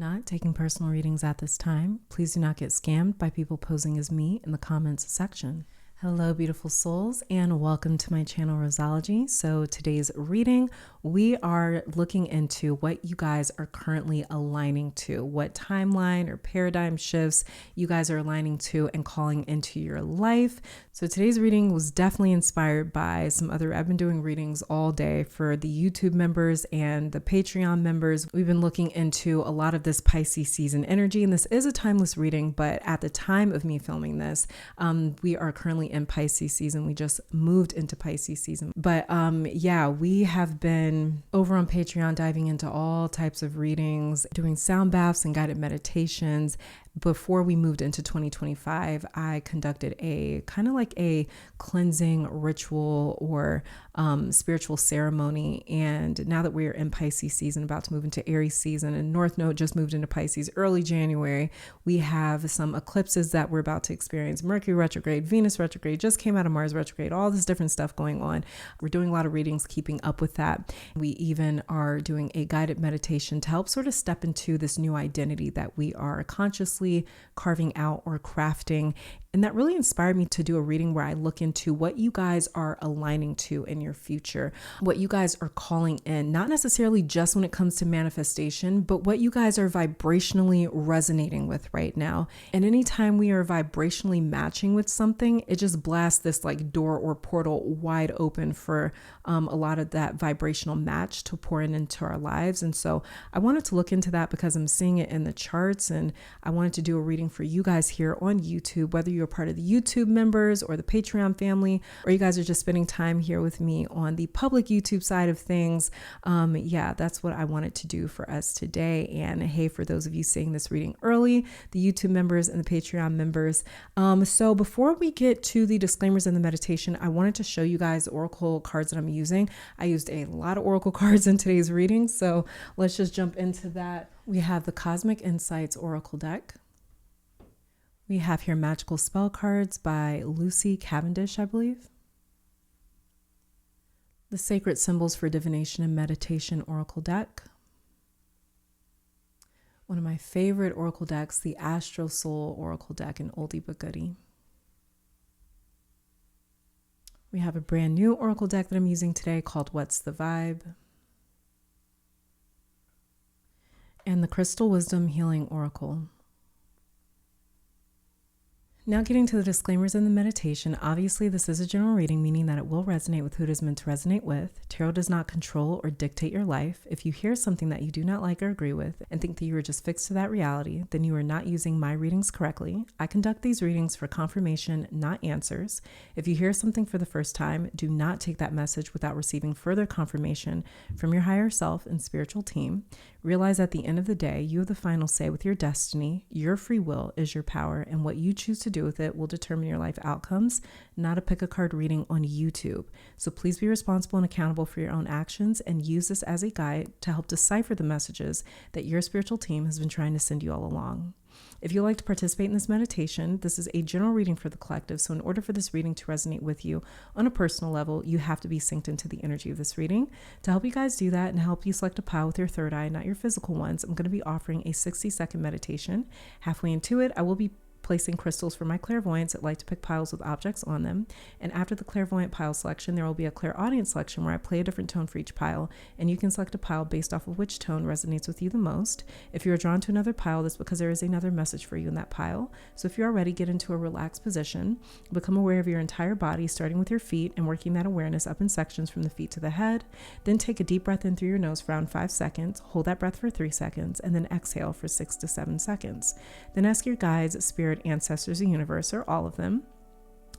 not taking personal readings at this time. Please do not get scammed by people posing as me in the comments section. Hello, beautiful souls, and welcome to my channel, Roseology. So today's reading, we are looking into what you guys are currently aligning to, what timeline or paradigm shifts you guys are aligning to and calling into your life. So today's reading was definitely inspired by I've been doing readings all day for the YouTube members and the Patreon members. We've been looking into a lot of this Pisces season energy, and this is a timeless reading, but at the time of me filming this, we are currently in Pisces season. We just moved into Pisces season. But we have been over on Patreon diving into all types of readings, doing sound baths and guided meditations. Before we moved into 2025, I conducted a kind of like a cleansing ritual or spiritual ceremony. And now that we're in Pisces season, about to move into Aries season, and North Node just moved into Pisces early January, we have some eclipses that we're about to experience. Mercury retrograde, Venus retrograde, just came out of Mars retrograde, all this different stuff going on. We're doing a lot of readings, keeping up with that. We even are doing a guided meditation to help sort of step into this new identity that we are consciously carving out or crafting. And that really inspired me to do a reading where I look into what you guys are aligning to in your future, what you guys are calling in, not necessarily just when it comes to manifestation, but what you guys are vibrationally resonating with right now. And anytime we are vibrationally matching with something, it just blasts this like door or portal wide open for a lot of that vibrational match to pour into our lives. And so I wanted to look into that because I'm seeing it in the charts, and I wanted to do a reading for you guys here on YouTube, whether you're part of the YouTube members or the Patreon family, or you guys are just spending time here with me on the public YouTube side of things. That's what I wanted to do for us today. And hey, for those of you seeing this reading early, the YouTube members and the Patreon members. So before we get to the disclaimers and the meditation, I wanted to show you guys the oracle cards that I'm using. I used a lot of oracle cards in today's reading, so let's just jump into that. We have the Cosmic Insights Oracle deck. We have here Magical Spell Cards by Lucy Cavendish, I believe. The Sacred Symbols for Divination and Meditation Oracle deck. One of my favorite oracle decks, the Astro Soul Oracle deck, an oldie but goodie. We have a brand new oracle deck that I'm using today called What's the Vibe? And the Crystal Wisdom Healing Oracle. Now getting to the disclaimers and the meditation, obviously this is a general reading, meaning that it will resonate with who it is meant to resonate with. Tarot does not control or dictate your life. If you hear something that you do not like or agree with and think that you are just fixed to that reality, then you are not using my readings correctly. I conduct these readings for confirmation, not answers. If you hear something for the first time, do not take that message without receiving further confirmation from your higher self and spiritual team. Realize at the end of the day, you have the final say with your destiny. Your free will is your power, and what you choose to do with it will determine your life outcomes, not a pick a card reading on YouTube. So please be responsible and accountable for your own actions and use this as a guide to help decipher the messages that your spiritual team has been trying to send you all along. If you'd like to participate in this meditation, this is a general reading for the collective. So in order for this reading to resonate with you on a personal level, you have to be synced into the energy of this reading. To help you guys do that and help you select a pile with your third eye, not your physical ones, I'm going to be offering a 60-second meditation. Halfway into it, I will be placing crystals for my clairvoyants that like to pick piles with objects on them. And after the clairvoyant pile selection, there will be a clairaudient selection where I play a different tone for each pile, and you can select a pile based off of which tone resonates with you the most. If you are drawn to another pile, that's because there is another message for you in that pile. So if you are ready, get into a relaxed position. Become aware of your entire body, starting with your feet and working that awareness up in sections from the feet to the head. Then take a deep breath in through your nose for around 5 seconds. Hold that breath for 3 seconds, and then exhale for 6 to 7 seconds. Then ask your guides, spirit, ancestors, the universe, or all of them,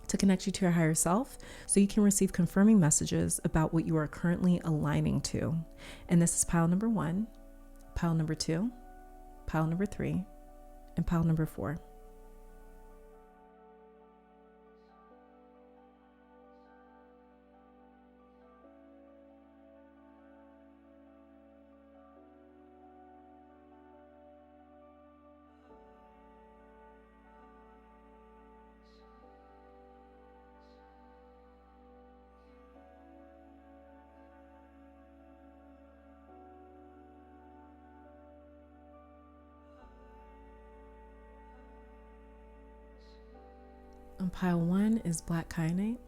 to connect you to your higher self so you can receive confirming messages about what you are currently aligning to. And this is pile number 1, pile number 2, pile number 3, and pile number 4. On pile 1 is black kyanite.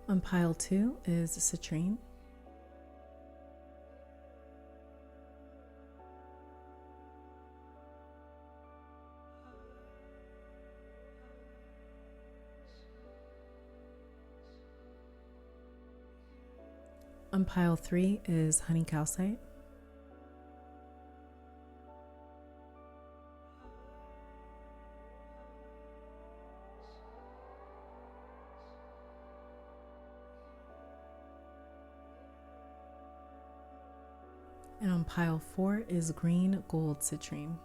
On pile 2 is citrine. On pile 3 is honey calcite. And on pile 4 is green gold citrine.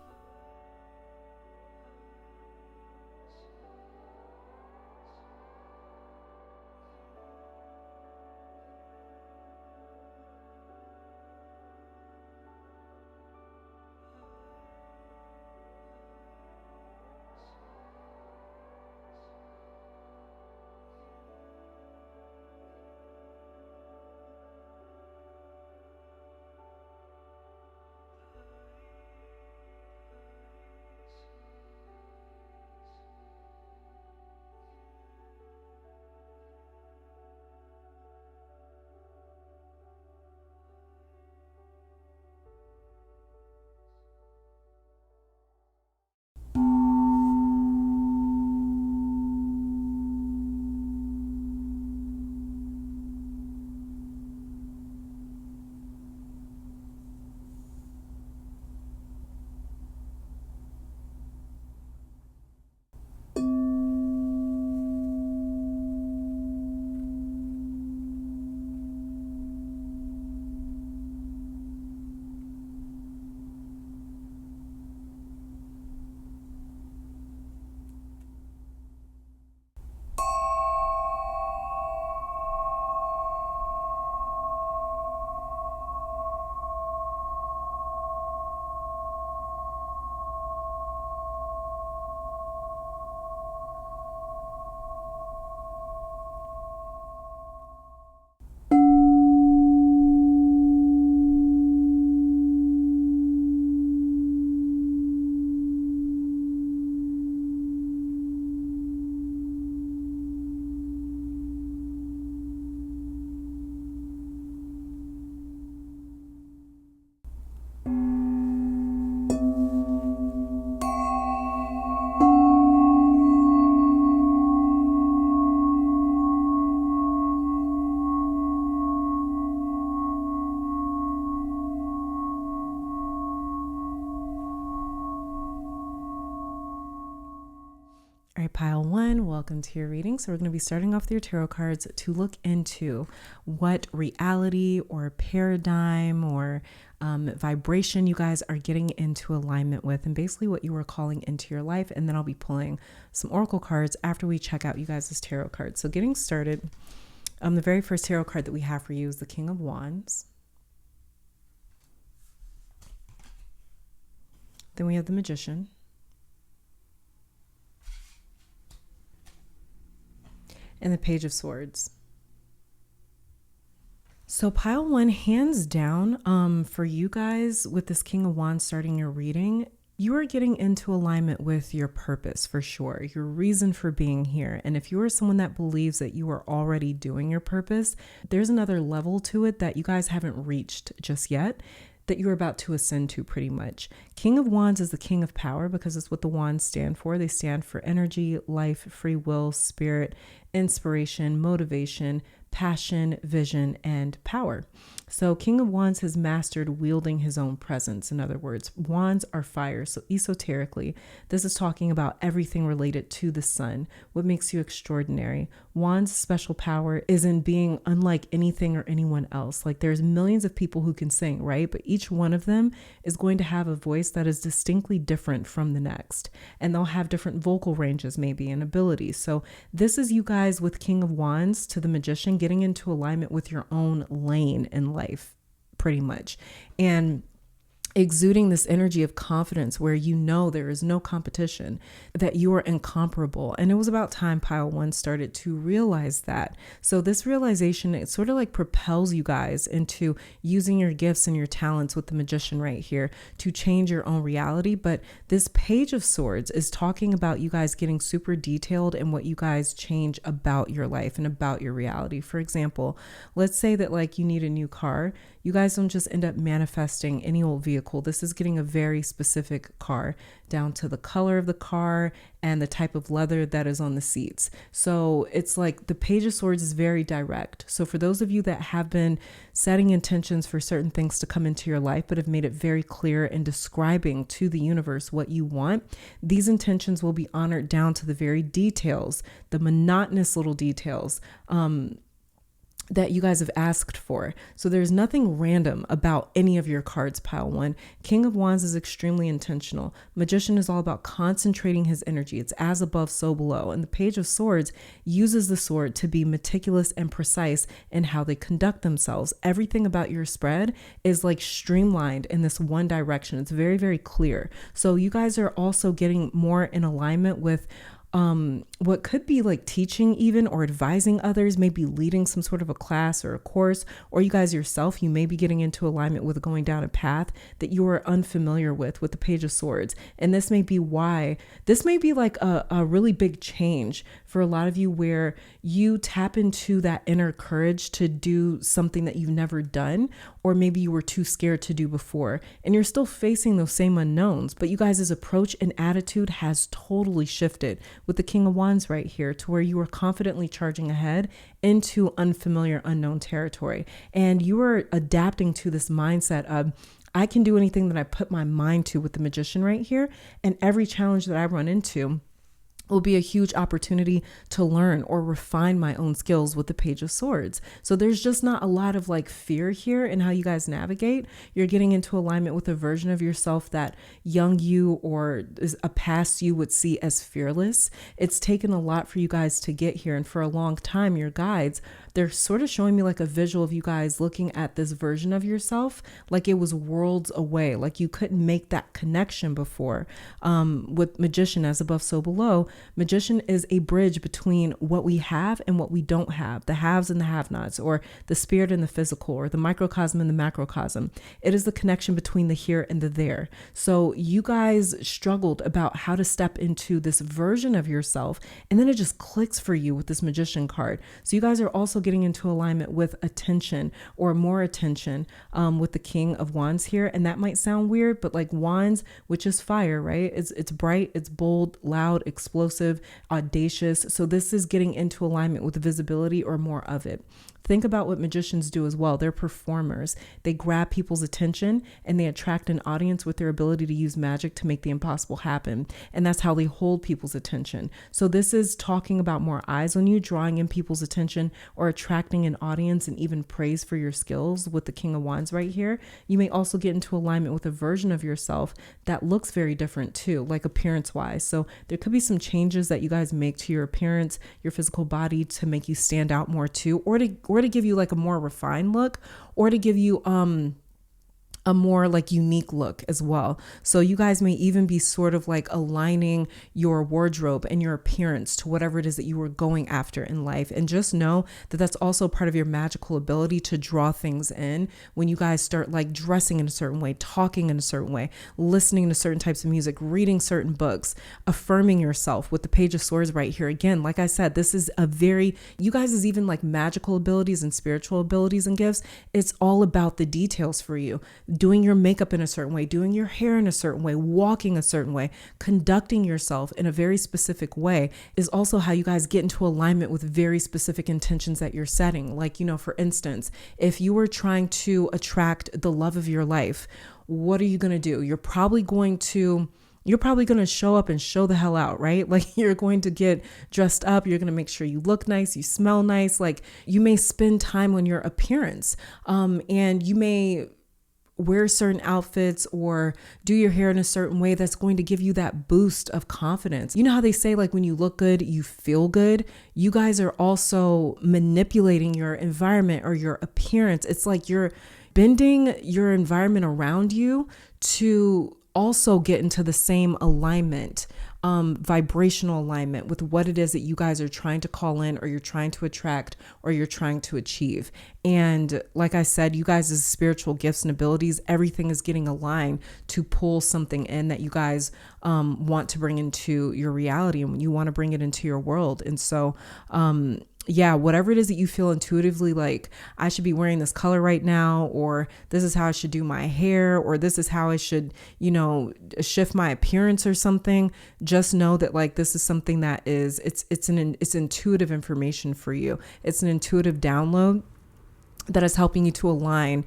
All right, pile 1, welcome to your reading. So we're going to be starting off with your tarot cards to look into what reality or paradigm or vibration you guys are getting into alignment with, and basically what you are calling into your life. And then I'll be pulling some oracle cards after we check out you guys' tarot cards. So getting started, the very first tarot card that we have for you is the King of Wands. Then we have the Magician. And the Page of Swords. So pile 1, hands down, for you guys with this King of Wands starting your reading, you are getting into alignment with your purpose for sure, your reason for being here. And if you are someone that believes that you are already doing your purpose, there's another level to it that you guys haven't reached just yet, that you're about to ascend to pretty much. King of Wands is the king of power because it's what the wands stand for. They stand for energy, life, free will, spirit, inspiration, motivation, passion, vision, and power. So King of Wands has mastered wielding his own presence. In other words, wands are fire. So esoterically, this is talking about everything related to the sun, what makes you extraordinary. Wands' special power is in being unlike anything or anyone else. Like there's millions of people who can sing, right? But each one of them is going to have a voice that is distinctly different from the next. And they'll have different vocal ranges maybe and abilities. So this is you guys with King of Wands to the Magician getting into alignment with your own lane in life, pretty much. And exuding this energy of confidence where you know there is no competition, that you are incomparable. And it was about time pile one started to realize that. So this realization, it sort of like propels you guys into using your gifts and your talents with the Magician right here to change your own reality. But this Page of Swords is talking about you guys getting super detailed in what you guys change about your life and about your reality. For example, let's say that like you need a new car. You guys don't just end up manifesting any old vehicle. This is getting a very specific car, down to the color of the car and the type of leather that is on the seats. So it's like the Page of Swords is very direct. So for those of you that have been setting intentions for certain things to come into your life, but have made it very clear in describing to the universe what you want, these intentions will be honored down to the very details, the monotonous little details, that you guys have asked for. So there's nothing random about any of your cards, pile one. King of Wands is extremely intentional. Magician is all about concentrating his energy. It's as above, so below. And the Page of Swords uses the sword to be meticulous and precise in how they conduct themselves. Everything about your spread is like streamlined in this one direction. It's very, very clear. So you guys are also getting more in alignment with what could be like teaching even, or advising others, maybe leading some sort of a class or a course, or you guys yourself, you may be getting into alignment with going down a path that you are unfamiliar with the Page of Swords. And this may be why, this may be like a really big change for a lot of you, where you tap into that inner courage to do something that you've never done, or maybe you were too scared to do before, and you're still facing those same unknowns, but you guys' approach and attitude has totally shifted with the King of Wands right here, to where you are confidently charging ahead into unfamiliar, unknown territory. And you are adapting to this mindset of, I can do anything that I put my mind to with the Magician right here. And every challenge that I run into will be a huge opportunity to learn or refine my own skills with the Page of Swords. So there's just not a lot of like fear here in how you guys navigate. You're getting into alignment with a version of yourself that young you or a past you would see as fearless. It's taken a lot for you guys to get here. And for a long time, your guides, they're sort of showing me like a visual of you guys looking at this version of yourself like it was worlds away, like you couldn't make that connection before. With Magician, as above, so below, Magician is a bridge between what we have and what we don't have, the haves and the have-nots, or the spirit and the physical, or the microcosm and the macrocosm. It is the connection between the here and the there. So you guys struggled about how to step into this version of yourself, and then it just clicks for you with this Magician card. So you guys are also getting into alignment with attention, or more attention, with the King of Wands here. And that might sound weird, but like wands, which is fire, right? It's bright, it's bold, loud, explosive, audacious. So this is getting into alignment with visibility, or more of it. Think about what magicians do as well. They're performers. They grab people's attention and they attract an audience with their ability to use magic to make the impossible happen. And that's how they hold people's attention. So this is talking about more eyes on you, drawing in people's attention, or attracting an audience and even praise for your skills with the King of Wands right here. You may also get into alignment with a version of yourself that looks very different too, like appearance wise. So there could be some changes that you guys make to your appearance, your physical body, to make you stand out more too, or to give you like a more refined look, or to give you a more like unique look as well. So you guys may even be sort of like aligning your wardrobe and your appearance to whatever it is that you were going after in life. And just know that that's also part of your magical ability to draw things in when you guys start like dressing in a certain way, talking in a certain way, listening to certain types of music, reading certain books, affirming yourself with the Page of Swords right here. Again, like I said, this is a very, you guys is even like magical abilities and spiritual abilities and gifts. It's all about the details for you. Doing your makeup in a certain way, doing your hair in a certain way, walking a certain way, conducting yourself in a very specific way is also how you guys get into alignment with very specific intentions that you're setting. Like, you know, for instance, if you were trying to attract the love of your life, what are you going to do? You're probably going to show up and show the hell out, right? Like you're going to get dressed up. You're going to make sure you look nice, you smell nice. Like you may spend time on your appearance, and you may wear certain outfits or do your hair in a certain way that's going to give you that boost of confidence. You know how they say like when you look good, you feel good? You guys are also manipulating your environment or your appearance. It's like you're bending your environment around you to also get into the same alignment, vibrational alignment with what it is that you guys are trying to call in, or you're trying to attract, or you're trying to achieve. And like I said, you guys' spiritual gifts and abilities, everything is getting aligned to pull something in that you guys want to bring into your reality, and you want to bring it into your world. And so, yeah, whatever it is that you feel intuitively like, I should be wearing this color right now, or this is how I should do my hair, or this is how I should, shift my appearance or something. Just know that like, this is something that is, it's intuitive information for you. It's an intuitive download that is helping you to align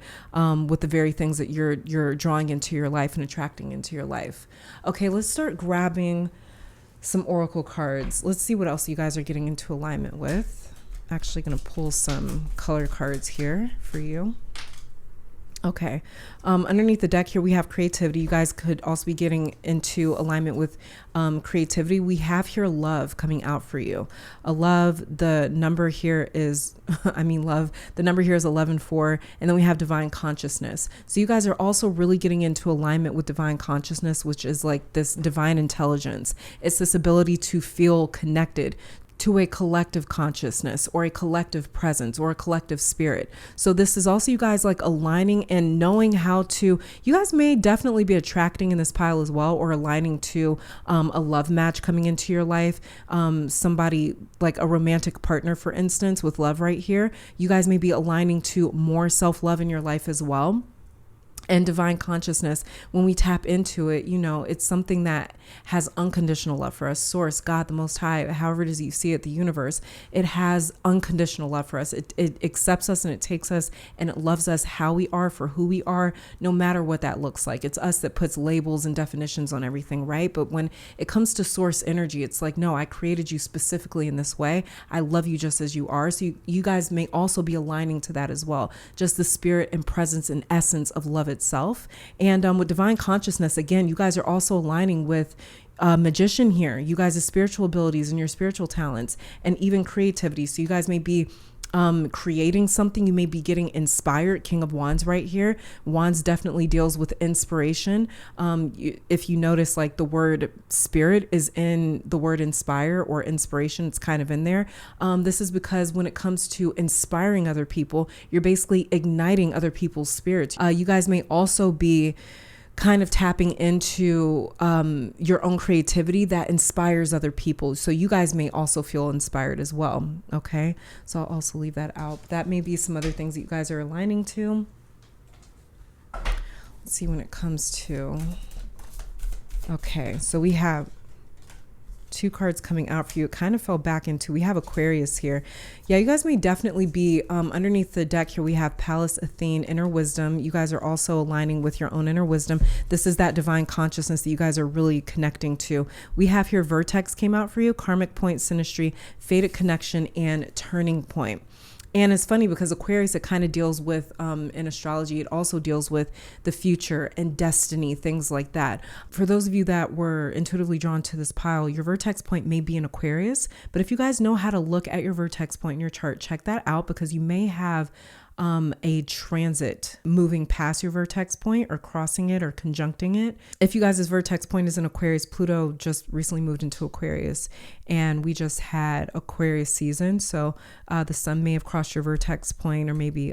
with the very things that you're drawing into your life and attracting into your life. Okay, let's start grabbing some oracle cards. Let's see what else you guys are getting into alignment with. Actually going to pull some color cards here for you. Okay. Underneath the deck here, we have creativity. You guys could also be getting into alignment with creativity. We have here love coming out for you. A love, the number here is, love, the number here is 11-4. And then we have divine consciousness. So you guys are also really getting into alignment with divine consciousness, which is like this divine intelligence. It's this ability to feel connected to a collective consciousness, or a collective presence, or a collective spirit. So this is also you guys like aligning and knowing how to, you guys may definitely be attracting in this pile as well, or aligning to a love match coming into your life. Somebody like a romantic partner, for instance, with love right here. You guys may be aligning to more self-love in your life as well. And divine consciousness, when we tap into it, it's something that has unconditional love for us. Source, God, the Most High, however it is you see it, the universe, it has unconditional love for us. It accepts us and it takes us and it loves us how we are, for who we are, no matter what that looks like. It's us that puts labels and definitions on everything, right? But when it comes to source energy, it's like, no, I created you specifically in this way. I love you just as you are. So you guys may also be aligning to that as well. Just the spirit and presence and essence of love itself. And with divine consciousness, again, you guys are also aligning with magician here, you guys' spiritual abilities and your spiritual talents, and even creativity. So you guys may be creating something. You may be getting inspired. King of Wands right here. Wands definitely deals with inspiration. If you notice, like the word spirit is in the word inspire or inspiration, it's kind of in there. This is because when it comes to inspiring other people, you're basically igniting other people's spirits. You guys may also be kind of tapping into your own creativity that inspires other people. So you guys may also feel inspired as well. Okay. So I'll also leave that out. That may be some other things that you guys are aligning to. Let's see when it comes to, okay. So we have two cards coming out for you. It kind of fell back into, we have Aquarius here. Yeah, you guys may definitely be underneath the deck here. We have Pallas Athene, inner wisdom. You guys are also aligning with your own inner wisdom. This is that divine consciousness that you guys are really connecting to. We have here Vertex came out for you, karmic point, synastry, fated connection, and turning point. And it's funny because Aquarius, it kind of deals with, in astrology, it also deals with the future and destiny, things like that. For those of you that were intuitively drawn to this pile, your vertex point may be in Aquarius. But if you guys know how to look at your vertex point in your chart, check that out, because you may have a transit moving past your vertex point, or crossing it, or conjuncting it. If you guys' vertex point is in Aquarius, Pluto just recently moved into Aquarius, and we just had Aquarius season. So the sun may have crossed your vertex point, or maybe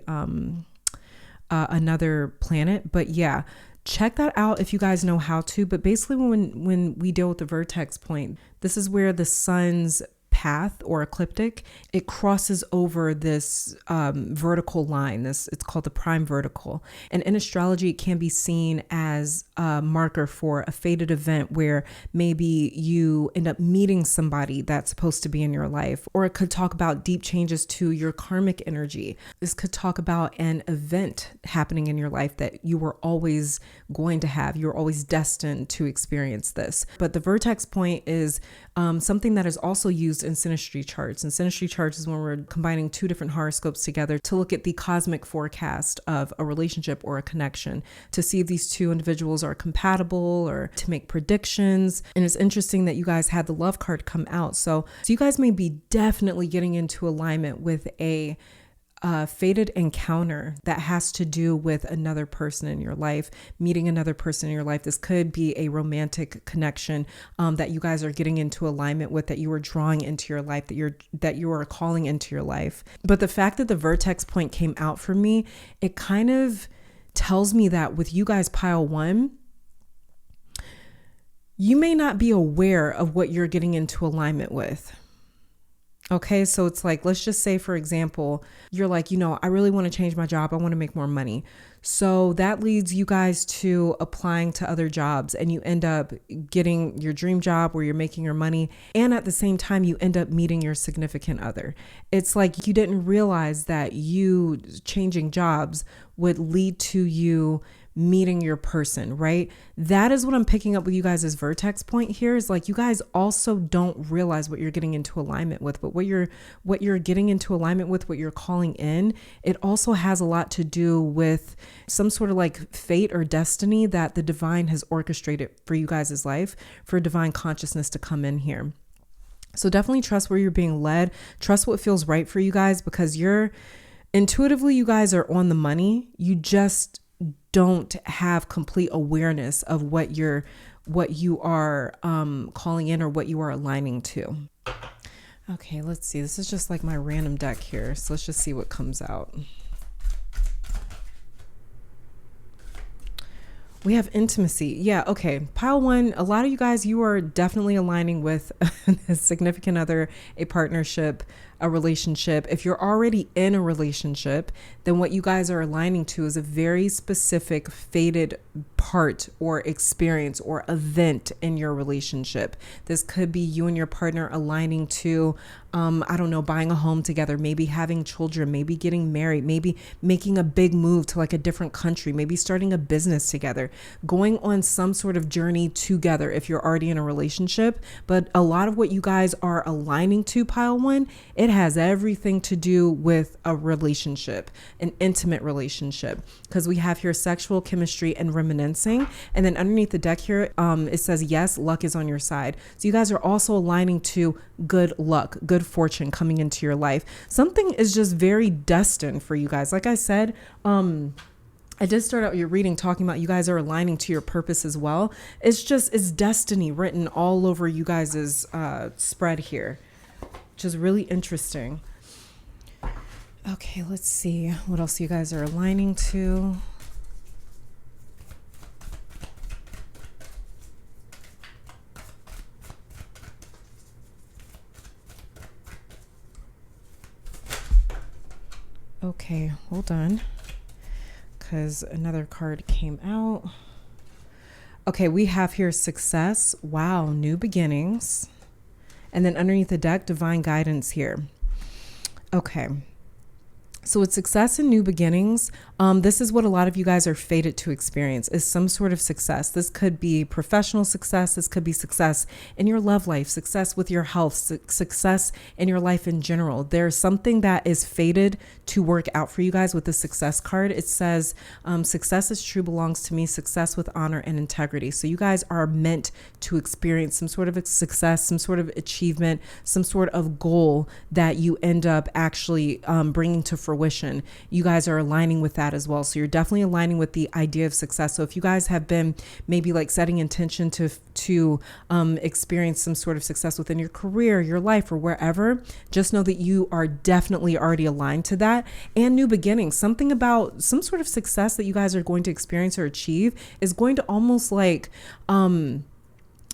another planet. But yeah, check that out if you guys know how to. But basically when we deal with the vertex point, this is where the sun's path, or ecliptic, it crosses over this vertical line. It's called the prime vertical. And in astrology, it can be seen as a marker for a fated event where maybe you end up meeting somebody that's supposed to be in your life, or it could talk about deep changes to your karmic energy. This could talk about an event happening in your life that you were always going to have. You're always destined to experience this. But the vertex point is something that is also used in synastry charts. And synastry charts is when we're combining two different horoscopes together to look at the cosmic forecast of a relationship or a connection, to see if these two individuals are compatible, or to make predictions. And it's interesting that you guys had the love card come out. So you guys may be definitely getting into alignment with a fated encounter that has to do with another person in your life, meeting another person in your life. This could be a romantic connection that you guys are getting into alignment with, that you are drawing into your life, that you are calling into your life. But the fact that the vertex point came out for me, it kind of tells me that with you guys, pile one, you may not be aware of what you're getting into alignment with. Okay, so it's like, let's just say, for example, you're like, I really want to change my job. I want to make more money. So that leads you guys to applying to other jobs, and you end up getting your dream job where you're making your money. And at the same time, you end up meeting your significant other. It's like you didn't realize that you changing jobs would lead to you meeting your person, right? That is what I'm picking up with you guys as vertex point here, is like you guys also don't realize what you're getting into alignment with, but what you're getting into alignment with, what you're calling in, it also has a lot to do with some sort of like fate or destiny that the divine has orchestrated for you guys' life, for divine consciousness to come in here. So definitely trust where you're being led. Trust what feels right for you guys, because you guys are on the money. You just don't have complete awareness of what you are calling in or what you are aligning to. Okay, let's see. This is just like my random deck here. So let's just see what comes out. We have intimacy. Yeah, okay. Pile one, a lot of you guys, you are definitely aligning with a significant other, a partnership, a relationship. If you're already in a relationship, then what you guys are aligning to is a very specific fated part or experience or event in your relationship. This could be you and your partner aligning to, buying a home together, maybe having children, maybe getting married, maybe making a big move to like a different country, maybe starting a business together, going on some sort of journey together if you're already in a relationship. But a lot of what you guys are aligning to, pile one, it has everything to do with a relationship, an intimate relationship, because we have here sexual chemistry and reminiscing. And then underneath the deck here, it says, yes, luck is on your side. So you guys are also aligning to good luck, good fortune coming into your life. Something is just very destined for you guys. Like I said, I did start out your reading talking about you guys are aligning to your purpose as well. It's destiny written all over you guys' spread here, which is really interesting. Okay, let's see what else you guys are aligning to. Okay, hold on, because another card came out. Okay, we have here success. Wow, new beginnings. And then underneath the deck, divine guidance here. Okay. So with success and new beginnings, this is what a lot of you guys are fated to experience, is some sort of success. This could be professional success. This could be success in your love life, success with your health, success in your life in general. There's something that is fated to work out for you guys with the success card. It says, success is true, belongs to me, success with honor and integrity. So you guys are meant to experience some sort of success, some sort of achievement, some sort of goal that you end up actually bringing to fruition. You guys are aligning with that as well. So you're definitely aligning with the idea of success. So if you guys have been maybe like setting intention to experience some sort of success within your career, your life, or wherever, just know that you are definitely already aligned to that. And new beginnings, something about some sort of success that you guys are going to experience or achieve is going to almost like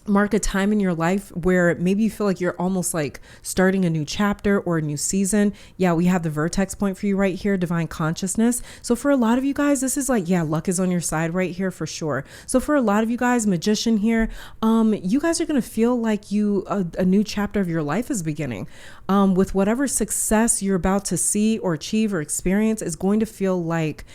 mark a time in your life where maybe you feel like you're almost like starting a new chapter or a new season. Yeah, we have the vertex point for you right here, divine consciousness. So for a lot of you guys, this is like, yeah, luck is on your side right here for sure. So for a lot of you guys, magician here, you guys are going to feel like a new chapter of your life is beginning. With whatever success you're about to see or achieve or experience, is going to feel like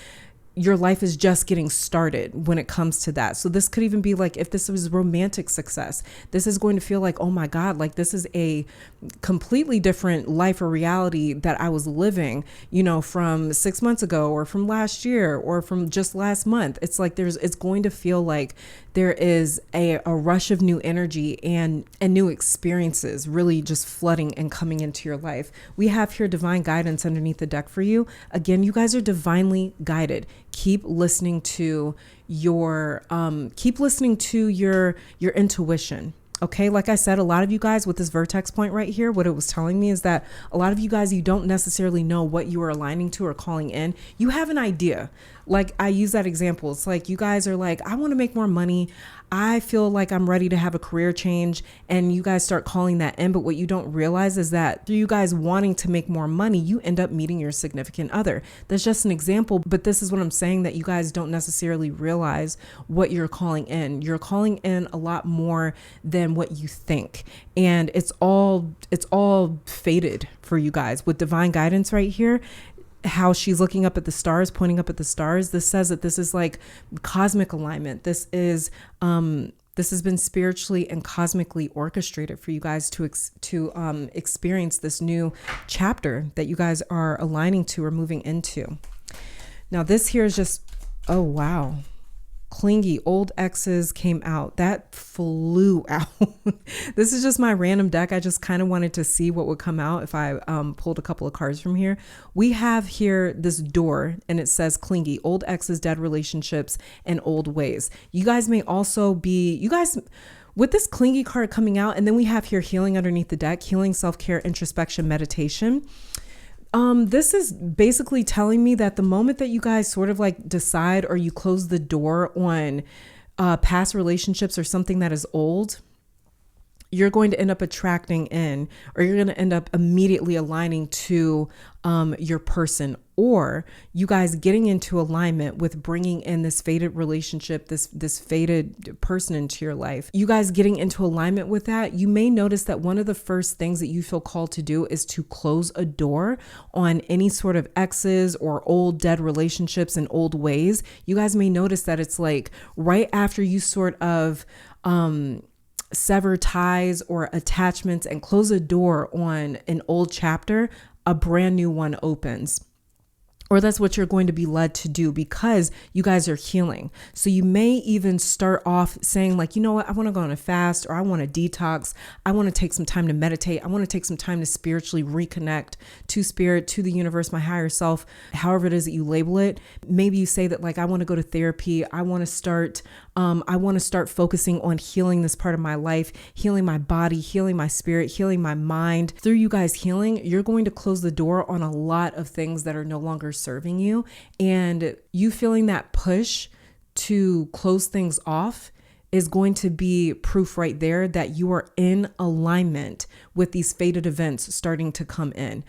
your life is just getting started when it comes to that. So this could even be like, if this was romantic success, this is going to feel like, oh my God, like this is a completely different life or reality that I was living, from 6 months ago or from last year or from just last month. It's like it's going to feel like there is a rush of new energy and new experiences really just flooding and coming into your life. We have here divine guidance underneath the deck for you. Again, you guys are divinely guided. Keep listening to your intuition. Okay, like I said, a lot of you guys with this vertex point right here, what it was telling me is that a lot of you guys, you don't necessarily know what you are aligning to or calling in. You have an idea. Like I use that example. It's like you guys are like, I want to make more money. I feel like I'm ready to have a career change. And you guys start calling that in. But what you don't realize is that through you guys wanting to make more money, you end up meeting your significant other. That's just an example. But this is what I'm saying, that you guys don't necessarily realize what you're calling in. You're calling in a lot more than what you think. And it's all fated for you guys with divine guidance right here. How she's looking up at the stars, pointing up at the stars. This says that this is like cosmic alignment. This has been spiritually and cosmically orchestrated for you guys to experience this new chapter that you guys are aligning to or moving into. Now this here is just, oh wow. Clingy old exes came out. That flew out. This is just my random deck. I just kind of wanted to see what would come out if I pulled a couple of cards from here. We have here this door and it says clingy, old exes, dead relationships, and old ways. You guys may also be, with this clingy card coming out, and then we have here healing underneath the deck, healing, self-care, introspection, meditation. This is basically telling me that the moment that you guys sort of like decide or you close the door on past relationships or something that is old, you're going to end up attracting in, or you're going to end up immediately aligning to your person, or you guys getting into alignment with bringing in this fated relationship, this fated person into your life. You guys getting into alignment with that, you may notice that one of the first things that you feel called to do is to close a door on any sort of exes or old dead relationships and old ways. You guys may notice that it's like right after you sort of sever ties or attachments and close a door on an old chapter, a brand new one opens. Or that's what you're going to be led to do because you guys are healing. So you may even start off saying like, you know what, I want to go on a fast, or I want to detox. I want to take some time to meditate. I want to take some time to spiritually reconnect to spirit, to the universe, my higher self, however it is that you label it. Maybe you say that like, I want to go to therapy. I want to start focusing on healing this part of my life, healing my body, healing my spirit, healing my mind. Through you guys healing, you're going to close the door on a lot of things that are no longer serving you. And you feeling that push to close things off is going to be proof right there that you are in alignment with these fated events starting to come in.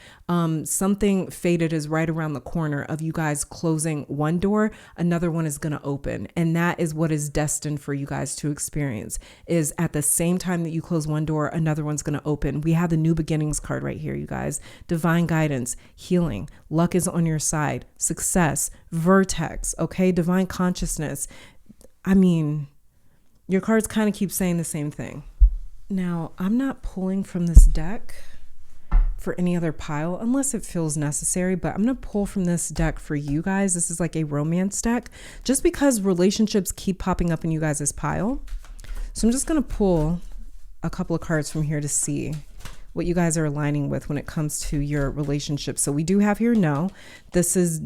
Something fated is right around the corner of you guys closing one door, another one is going to open. And that is what is destined for you guys to experience, is at the same time that you close one door, another one's going to open. We have the new beginnings card right here, you guys. Divine guidance, healing, luck is on your side, success, vertex, okay? Divine consciousness. I mean, your cards kind of keep saying the same thing. Now, I'm not pulling from this deck for any other pile unless it feels necessary, but I'm going to pull from this deck for you guys. This is like a romance deck, just because relationships keep popping up in you guys' pile. So I'm just going to pull a couple of cards from here to see what you guys are aligning with when it comes to your relationship. So we do have here no. This is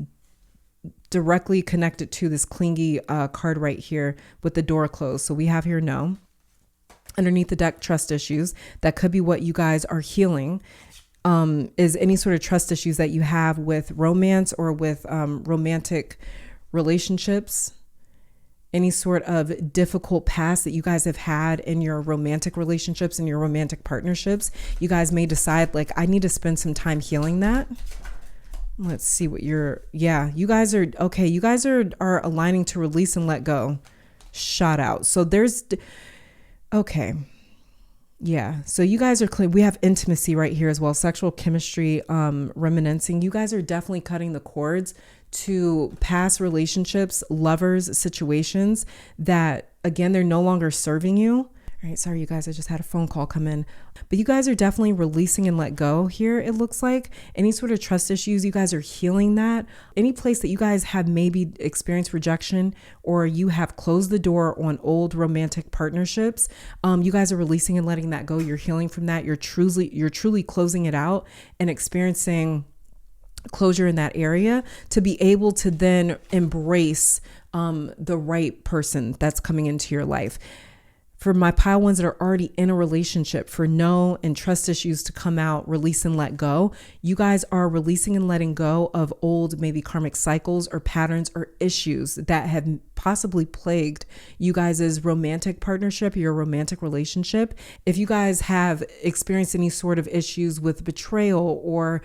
directly connected to this clingy card right here with the door closed. So we have here no. Underneath the deck, trust issues. That could be what you guys are healing, is any sort of trust issues that you have with romance or with romantic relationships. Any sort of difficult past that you guys have had in your romantic relationships and your romantic partnerships. You guys may decide like, I need to spend some time healing that. Let's see what you guys are, okay. You guys are aligning to release and let go. Shot out. So okay. Yeah. So you guys are clean. We have intimacy right here as well. Sexual chemistry, reminiscing. You guys are definitely cutting the cords to past relationships, lovers, situations that, again, they're no longer serving you. All right, sorry, you guys, I just had a phone call come in. But you guys are definitely releasing and let go here, it looks like. Any sort of trust issues, you guys are healing that. Any place that you guys have maybe experienced rejection, or you have closed the door on old romantic partnerships, you guys are releasing and letting that go. You're healing from that. You're truly closing it out and experiencing closure in that area to be able to then embrace the right person that's coming into your life. For my pile ones that are already in a relationship, for no and trust issues to come out, release and let go, you guys are releasing and letting go of old, maybe karmic cycles or patterns or issues that have possibly plagued you guys' romantic partnership, your romantic relationship. If you guys have experienced any sort of issues with betrayal or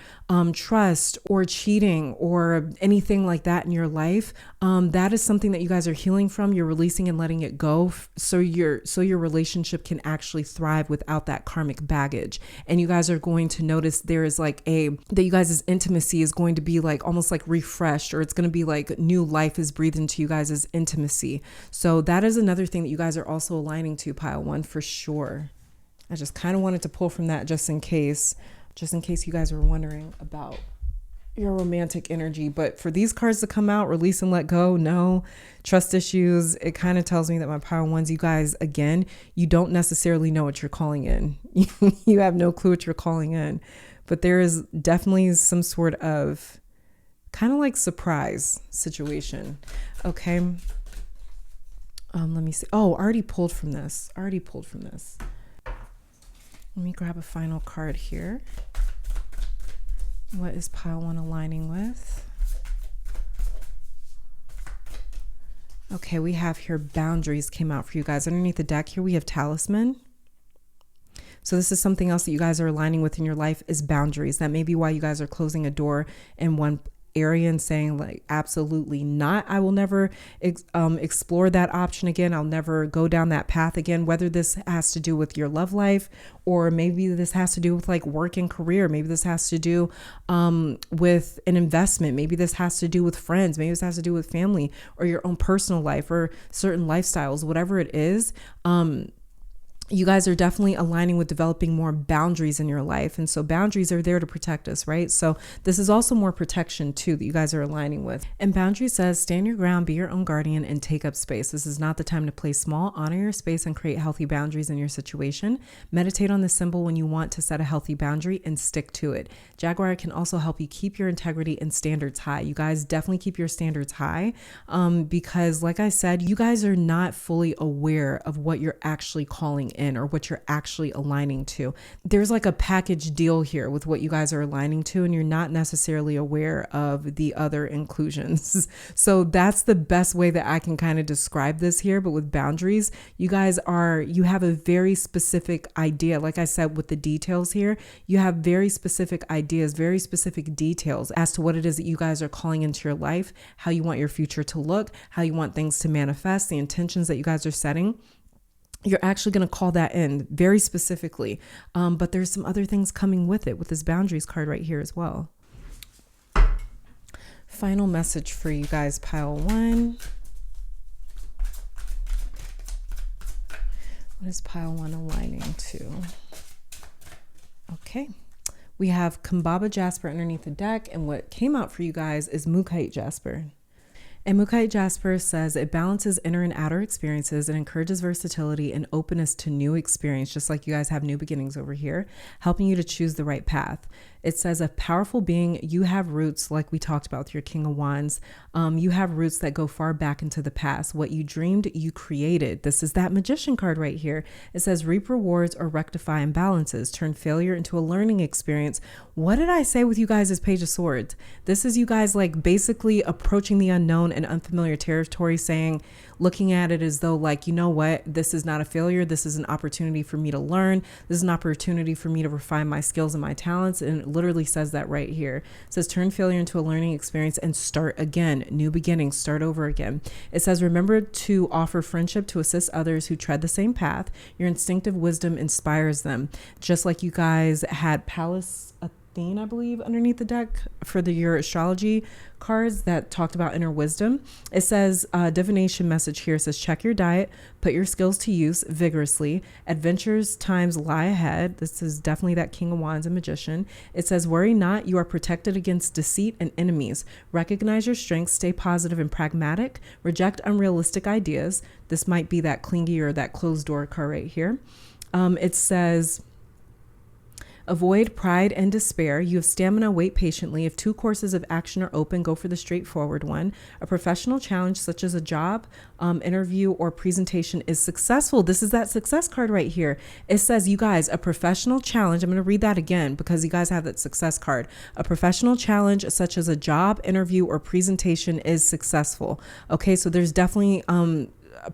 trust or cheating or anything like that in your life, that is something that you guys are healing from. You're releasing and letting it go, so your relationship can actually thrive without that karmic baggage. And you guys are going to notice there is that you guys' intimacy is going to be like almost like refreshed, or it's going to be like new life is breathed into you guys' intimacy. So that is another thing that you guys are also aligning to, pile one, for sure. I just kind of wanted to pull from that just in case you guys were wondering about your romantic energy. But for these cards to come out, release and let go, no trust issues, it kind of tells me that my pile ones, you guys, again, you don't necessarily know what you're calling in. You have no clue what you're calling in, but there is definitely some sort of kind of like surprise situation. Okay. Let me see. Oh, I already pulled from this. Let me grab a final card here. What is pile one aligning with? Okay, we have here boundaries came out for you guys. Underneath the deck here, we have talisman. So this is something else that you guys are aligning with in your life, is boundaries. That may be why you guys are closing a door in one area and saying like, absolutely not. I will never explore that option again. I'll never go down that path again, whether this has to do with your love life, or maybe this has to do with like work and career. Maybe this has to do with an investment. Maybe this has to do with friends. Maybe this has to do with family or your own personal life or certain lifestyles, whatever it is. You guys are definitely aligning with developing more boundaries in your life. And so boundaries are there to protect us, right? So this is also more protection too that you guys are aligning with. And boundary says, stand your ground, be your own guardian, and take up space. This is not the time to play small. Honor your space and create healthy boundaries in your situation. Meditate on the symbol when you want to set a healthy boundary and stick to it. Jaguar can also help you keep your integrity and standards high. You guys definitely keep your standards high because like I said, you guys are not fully aware of what you're actually calling in or what you're actually aligning to. There's like a package deal here with what you guys are aligning to, and you're not necessarily aware of the other inclusions. So that's the best way that I can kind of describe this here. But with boundaries, you have a very specific idea. Like I said, with the details here, you have very specific ideas, very specific details as to what it is that you guys are calling into your life, how you want your future to look, how you want things to manifest, the intentions that you guys are setting. You're actually going to call that in very specifically. But there's some other things coming with it, with this boundaries card right here as well. Final message for you guys, pile one. What is pile one aligning to? Okay. We have Kambaba Jasper underneath the deck. And what came out for you guys is Mukite Jasper. And Mukite Jasper says it balances inner and outer experiences and encourages versatility and openness to new experience, just like you guys have new beginnings over here, helping you to choose the right path. It says a powerful being, you have roots like we talked about with your King of Wands. You have roots that go far back into the past. What you dreamed, you created. This is that Magician card right here. It says reap rewards or rectify imbalances, turn failure into a learning experience. What did I say with you guys as Page of Swords? This is you guys like basically approaching the unknown and unfamiliar territory, saying, looking at it as though like, you know what, this is not a failure. This is an opportunity for me to learn. This is an opportunity for me to refine my skills and my talents. And it literally says that right here. It says turn failure into a learning experience and start again. New beginnings, start over again. It says remember to offer friendship to assist others who tread the same path. Your instinctive wisdom inspires them. Just like you guys had Palace 15, I believe, underneath the deck for your astrology cards that talked about inner wisdom. It says, divination message here says, check your diet, put your skills to use vigorously. Adventures times lie ahead. This is definitely that King of Wands and Magician. It says, worry not, you are protected against deceit and enemies. Recognize your strengths, stay positive and pragmatic, reject unrealistic ideas. This might be that clingy or that closed door card right here. It says, avoid pride and despair. You have stamina, wait patiently. If 2 courses of action are open, go for the straightforward one. A professional challenge such as a job, interview, or presentation is successful. This is that success card right here. It says, you guys, a professional challenge. I'm going to read that again because you guys have that success card. A professional challenge such as a job, interview, or presentation is successful. Okay, so there's definitely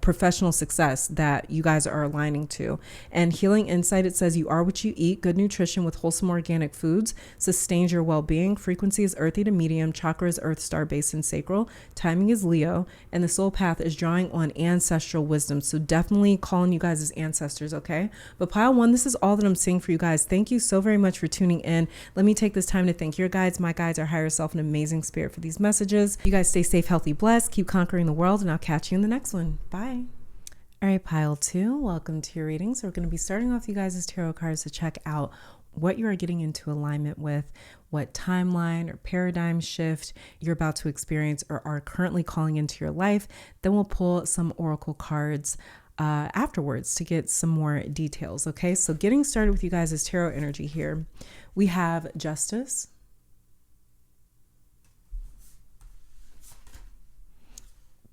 professional success that you guys are aligning to. And healing insight, it says, you are what you eat. Good nutrition with wholesome organic foods sustains your well-being. Frequency is earthy to medium. Chakra is earth, star, base, and sacral. Timing is Leo. And the soul path is drawing on ancestral wisdom. So definitely calling you guys as ancestors, okay? But pile 1, this is all that I'm seeing for you guys. Thank you so very much for tuning in. Let me take this time to thank your guides, my guides, our higher self, and amazing spirit for these messages. You guys stay safe, healthy, blessed. Keep conquering the world, and I'll catch you in the next one. Bye. All right, pile 2, welcome to your reading. So we're going to be starting off you guys' tarot cards to check out what you are getting into alignment with, what timeline or paradigm shift you're about to experience or are currently calling into your life. Then we'll pull some oracle cards afterwards to get some more details. Okay, so getting started with you guys' tarot energy here, we have Justice,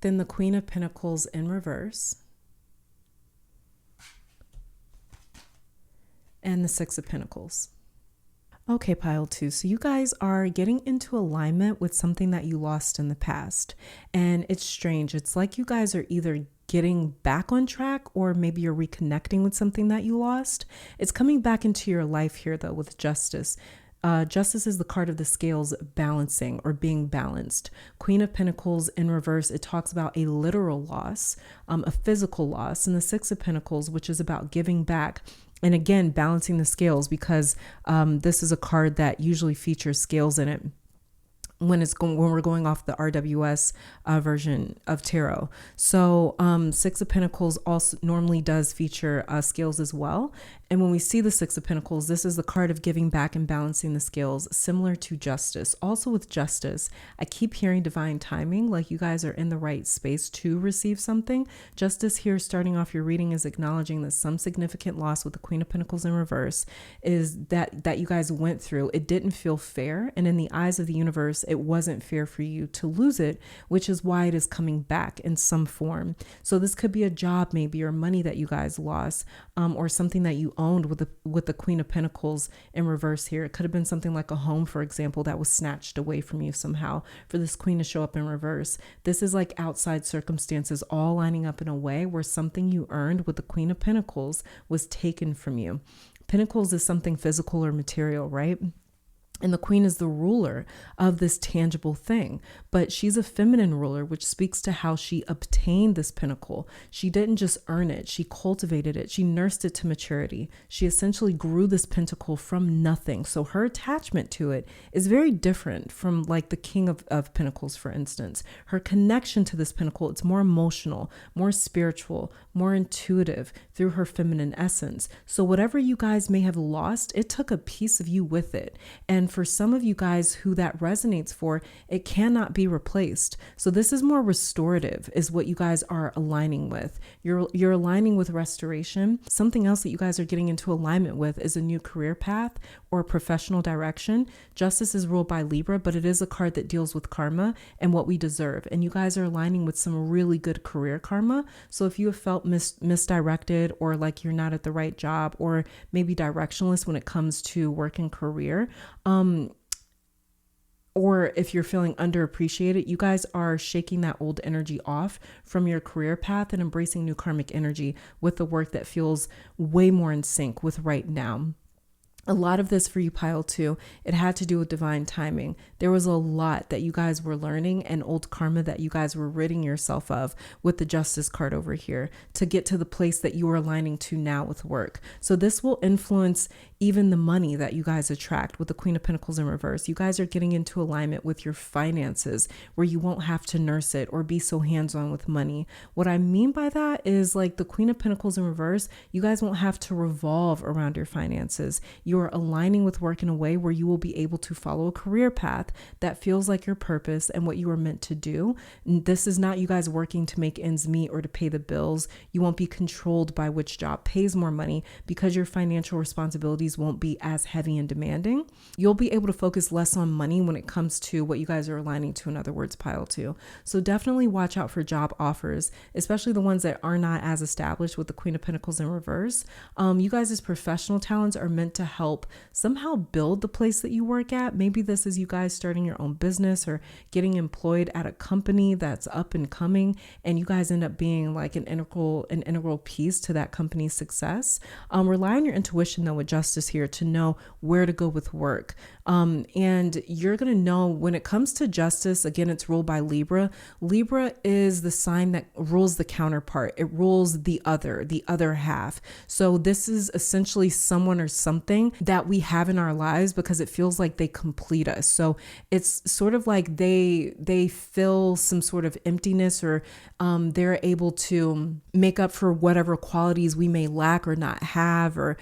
then the Queen of Pentacles in reverse, and the Six of Pentacles. Okay, pile 2. So you guys are getting into alignment with something that you lost in the past. And it's strange. It's like you guys are either getting back on track or maybe you're reconnecting with something that you lost. It's coming back into your life here, though, with Justice. Justice is the card of the scales balancing or being balanced. Queen of Pentacles in reverse, it talks about a literal loss, a physical loss. And the Six of Pentacles, which is about giving back. And again, balancing the scales, because this is a card that usually features scales in it when we're going off the RWS version of tarot. So Six of Pentacles also normally does feature scales as well. And when we see the Six of Pentacles, this is the card of giving back and balancing the scales, similar to Justice. Also with Justice, I keep hearing divine timing, like you guys are in the right space to receive something. Justice here, starting off your reading, is acknowledging that some significant loss with the Queen of Pentacles in reverse is that you guys went through. It didn't feel fair. And in the eyes of the universe, it wasn't fair for you to lose it, which is why it is coming back in some form. So this could be a job maybe, or money that you guys lost, or something that you owned with the Queen of Pentacles in reverse here. It could have been something like a home, for example, that was snatched away from you somehow for this Queen to show up in reverse. This is like outside circumstances all lining up in a way where something you earned with the Queen of Pentacles was taken from you. Pentacles is something physical or material, right? And the Queen is the ruler of this tangible thing, but she's a feminine ruler, which speaks to how she obtained this pinnacle. She didn't just earn it. She cultivated it. She nursed it to maturity. She essentially grew this pentacle from nothing. So her attachment to it is very different from like the King of Pentacles, for instance. Her connection to this pinnacle, it's more emotional, more spiritual, more intuitive through her feminine essence. So whatever you guys may have lost, it took a piece of you with it. And for some of you guys who that resonates for, it cannot be replaced. So this is more restorative, is what you guys are aligning with. You're aligning with restoration. Something else that you guys are getting into alignment with is a new career path or professional direction. Justice is ruled by Libra, but it is a card that deals with karma and what we deserve. And you guys are aligning with some really good career karma. So if you have felt misdirected, or like you're not at the right job, or maybe directionless when it comes to work and career, or if you're feeling underappreciated, you guys are shaking that old energy off from your career path and embracing new karmic energy with the work that feels way more in sync with right now. A lot of this for you, pile 2, it had to do with divine timing. There was a lot that you guys were learning and old karma that you guys were ridding yourself of with the Justice card over here to get to the place that you are aligning to now with work. So this will influence even the money that you guys attract with the Queen of Pentacles in reverse. You guys are getting into alignment with your finances where you won't have to nurse it or be so hands-on with money. What I mean by that is like the Queen of Pentacles in reverse, you guys won't have to revolve around your finances. You're aligning with work in a way where you will be able to follow a career path that feels like your purpose and what you were meant to do. This is not you guys working to make ends meet or to pay the bills. You won't be controlled by which job pays more money because your financial responsibilities won't be as heavy and demanding. You'll be able to focus less on money when it comes to what you guys are aligning to, in other words, pile 2. So definitely watch out for job offers, especially the ones that are not as established with the Queen of Pentacles in reverse. You guys' professional talents are meant to help somehow build the place that you work at. Maybe this is you guys starting your own business or getting employed at a company that's up and coming, and you guys end up being like an integral piece to that company's success. Rely on your intuition though with Justice here to know where to go with work. And you're going to know when it comes to Justice, again, it's ruled by Libra. Libra is the sign that rules the counterpart. It rules the other half. So this is essentially someone or something that we have in our lives because it feels like they complete us. So it's sort of like they fill some sort of emptiness, or they're able to make up for whatever qualities we may lack or not have, or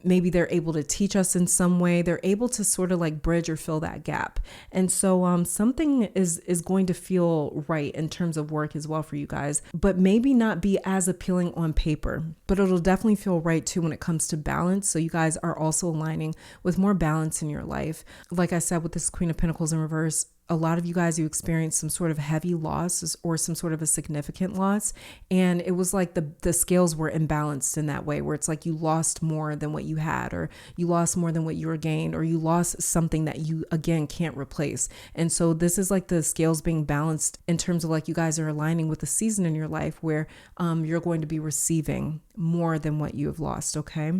maybe they're able to teach us in some way. They're able to sort of like bridge or fill that gap. And so something is going to feel right in terms of work as well for you guys, but maybe not be as appealing on paper, but it'll definitely feel right too when it comes to balance. So you guys are also aligning with more balance in your life. Like I said, with this Queen of Pentacles in reverse, a lot of you guys, you experienced some sort of heavy loss or some sort of a significant loss. And it was like the scales were imbalanced in that way, where it's like you lost more than what you had, or you lost more than what you gained, or you lost something that you, again, can't replace. And so this is like the scales being balanced in terms of like you guys are aligning with a season in your life where you're going to be receiving more than what you have lost. Okay.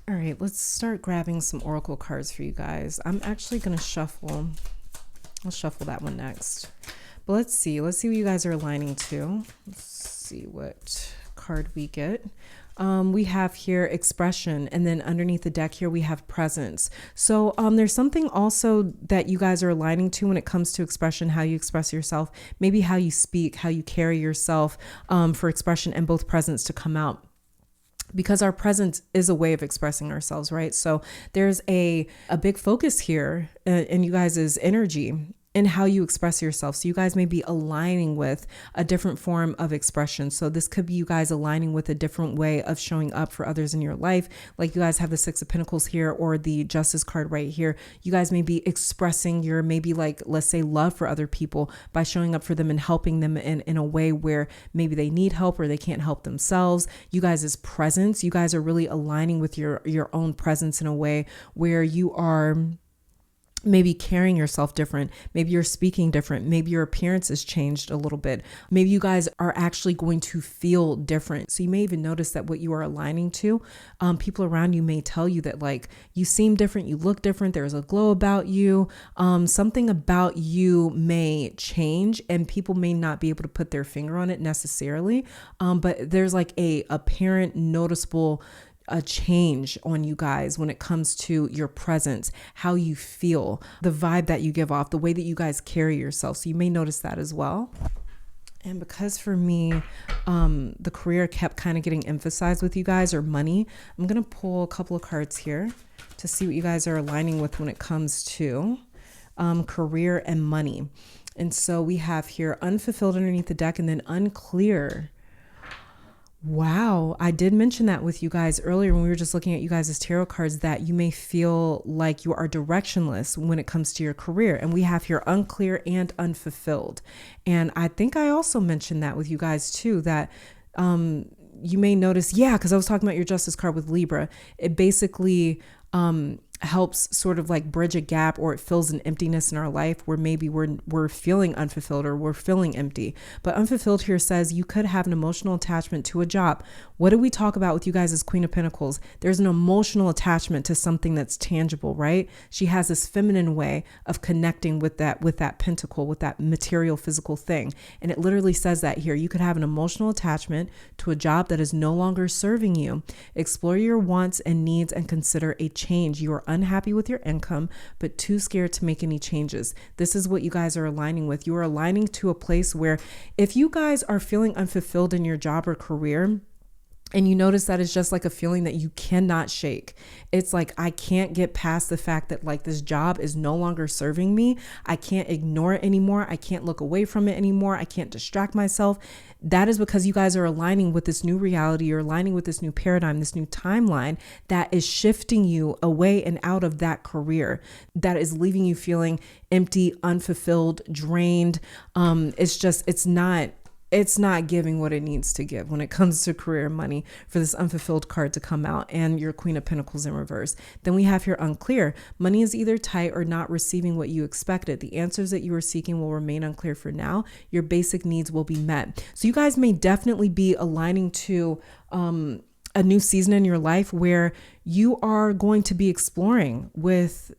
All right, let's start grabbing some oracle cards for you guys. I'm actually going to shuffle. I'll shuffle that one next. But let's see what you guys are aligning to. Let's see what card we get. We have here expression, and then underneath the deck here we have presence. So there's something also that you guys are aligning to when it comes to expression, how you express yourself, maybe how you speak, how you carry yourself for expression and both presence to come out. Because our presence is a way of expressing ourselves, right? So there's a big focus here in you guys' energy and how you express yourself. So you guys may be aligning with a different form of expression. So this could be you guys aligning with a different way of showing up for others in your life. Like you guys have the Six of Pentacles here or the Justice card right here. You guys may be expressing your maybe like, let's say, love for other people by showing up for them and helping them in a way where maybe they need help or they can't help themselves. You guys' presence, you guys are really aligning with your own presence in a way where you are maybe carrying yourself different. Maybe you're speaking different. Maybe your appearance has changed a little bit. Maybe you guys are actually going to feel different. So you may even notice that what you are aligning to, people around you may tell you that like you seem different, you look different, there's a glow about you, something about you may change and people may not be able to put their finger on it necessarily. But there's like a apparent noticeable a change on you guys when it comes to your presence, how you feel, the vibe that you give off, the way that you guys carry yourself. So you may notice that as well. And because for me, the career kept kind of getting emphasized with you guys, or money, I'm going to pull a couple of cards here to see what you guys are aligning with when it comes to career and money. And so we have here unfulfilled underneath the deck, and then unclear. Wow. I did mention that with you guys earlier when we were just looking at you guys' tarot cards, that you may feel like you are directionless when it comes to your career. And we have here unclear and unfulfilled. And I think I also mentioned that with you guys too, that you may notice, because I was talking about your Justice card with Libra. It basically helps sort of like bridge a gap, or it fills an emptiness in our life where maybe we're feeling unfulfilled or we're feeling empty. But unfulfilled here says you could have an emotional attachment to a job. What did we talk about with you guys as Queen of Pentacles? There's an emotional attachment to something that's tangible, right? She has this feminine way of connecting with that pentacle, with that material physical thing. And it literally says that here. You could have an emotional attachment to a job that is no longer serving you. Explore your wants and needs and consider a change. You are unhappy with your income, but too scared to make any changes. This is what you guys are aligning with. You are aligning to a place where if you guys are feeling unfulfilled in your job or career, and you notice that it's just like a feeling that you cannot shake. It's like, I can't get past the fact that like this job is no longer serving me. I can't ignore it anymore. I can't look away from it anymore. I can't distract myself. That is because you guys are aligning with this new reality. You're aligning with this new paradigm, this new timeline that is shifting you away and out of that career, that is leaving you feeling empty, unfulfilled, drained. It's not giving what it needs to give when it comes to career and money for this unfulfilled card to come out and your Queen of Pentacles in reverse. Then we have here unclear. Money is either tight or not receiving what you expected. The answers that you are seeking will remain unclear for now. Your basic needs will be met. So you guys may definitely be aligning to a new season in your life where you are going to be exploring with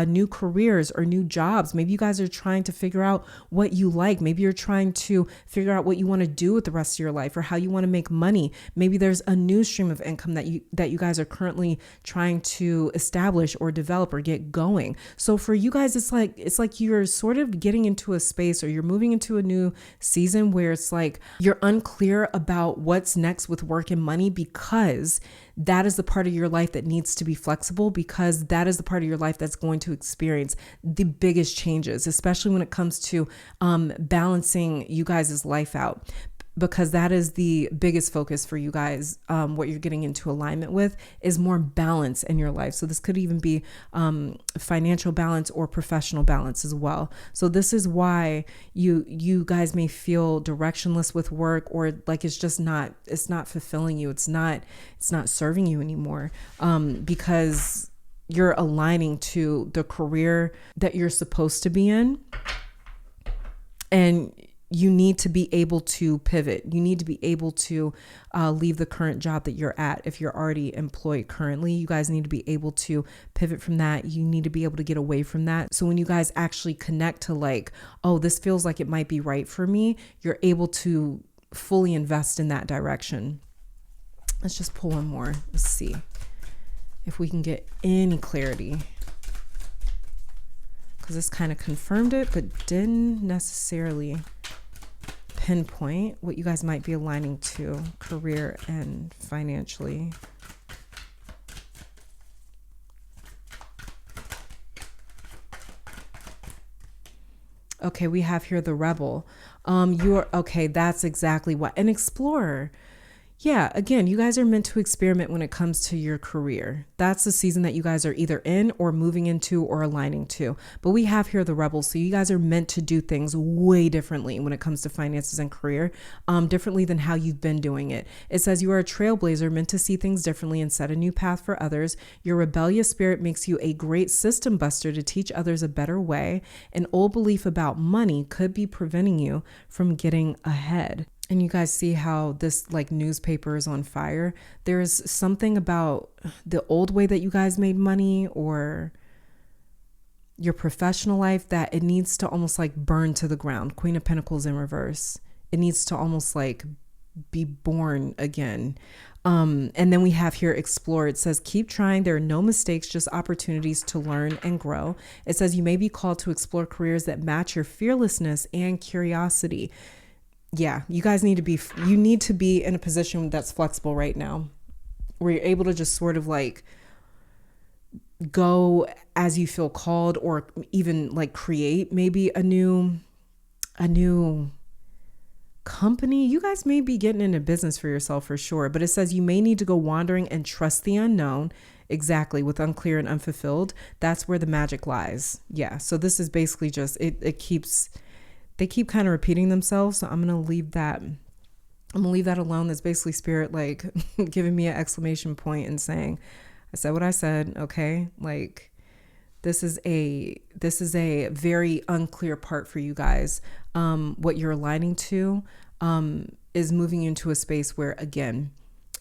new careers or new jobs. Maybe you guys are trying to figure out what you like. Maybe you're trying to figure out what you want to do with the rest of your life or how you want to make money. Maybe there's a new stream of income that you guys are currently trying to establish or develop or get going. So for you guys, it's like you're sort of getting into a space, or you're moving into a new season where it's like you're unclear about what's next with work and money, because that is the part of your life that needs to be flexible, because that is the part of your life that's going to experience the biggest changes, especially when it comes to balancing you guys' life out, because that is the biggest focus for you guys. What you're getting into alignment with is more balance in your life. So this could even be financial balance or professional balance as well. So this is why you guys may feel directionless with work, or like it's not fulfilling you. It's not serving you anymore, because you're aligning to the career that you're supposed to be in. And you need to be able to pivot. You need to be able to leave the current job that you're at. If you're already employed currently, you guys need to be able to pivot from that. You need to be able to get away from that. So when you guys actually connect to like, oh, this feels like it might be right for me, you're able to fully invest in that direction. Let's just pull one more. Let's see if we can get any clarity, because this kind of confirmed it, but didn't necessarily pinpoint what you guys might be aligning to career and financially. Okay, we have here the rebel. Okay, that's exactly what. An explorer. Yeah, again, you guys are meant to experiment when it comes to your career. That's the season that you guys are either in or moving into or aligning to. But we have here the rebels. So you guys are meant to do things way differently when it comes to finances and career, differently than how you've been doing it. It says you are a trailblazer, meant to see things differently and set a new path for others. Your rebellious spirit makes you a great system buster to teach others a better way. An old belief about money could be preventing you from getting ahead. And you guys see how this like newspaper is on fire. There's something about the old way that you guys made money or your professional life that it needs to almost like burn to the ground. Queen of Pentacles in reverse. It needs to almost like be born again. And then we have here explore. It says keep trying. There are no mistakes, just opportunities to learn and grow. It says you may be called to explore careers that match your fearlessness and curiosity. Yeah, you guys need to be in a position that's flexible right now, where you're able to just sort of like go as you feel called, or even like create maybe a new company. You guys may be getting into business for yourself for sure, but it says you may need to go wandering and trust the unknown. Exactly, with unclear and unfulfilled. That's where the magic lies. Yeah, so this is basically just, they keep kind of repeating themselves. So I'm going to leave that alone. That's basically spirit like giving me an exclamation point and saying, I said what I said. Okay. Like This is a very unclear part for you guys. What you're aligning to is moving into a space where, again,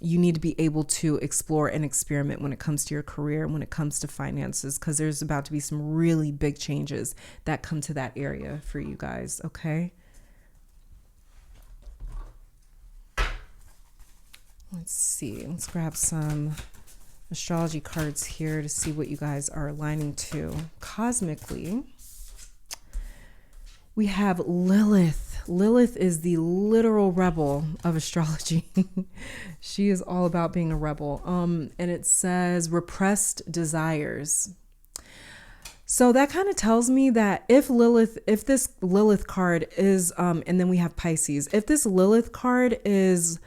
you need to be able to explore and experiment when it comes to your career and when it comes to finances, because there's about to be some really big changes that come to that area for you guys. Okay. Let's see. Let's grab some astrology cards here to see what you guys are aligning to cosmically. We have Lilith. Lilith is the literal rebel of astrology. She is all about being a rebel. And it says repressed desires. So that kind of tells me that if this Lilith card is, and then we have Pisces, if this Lilith card is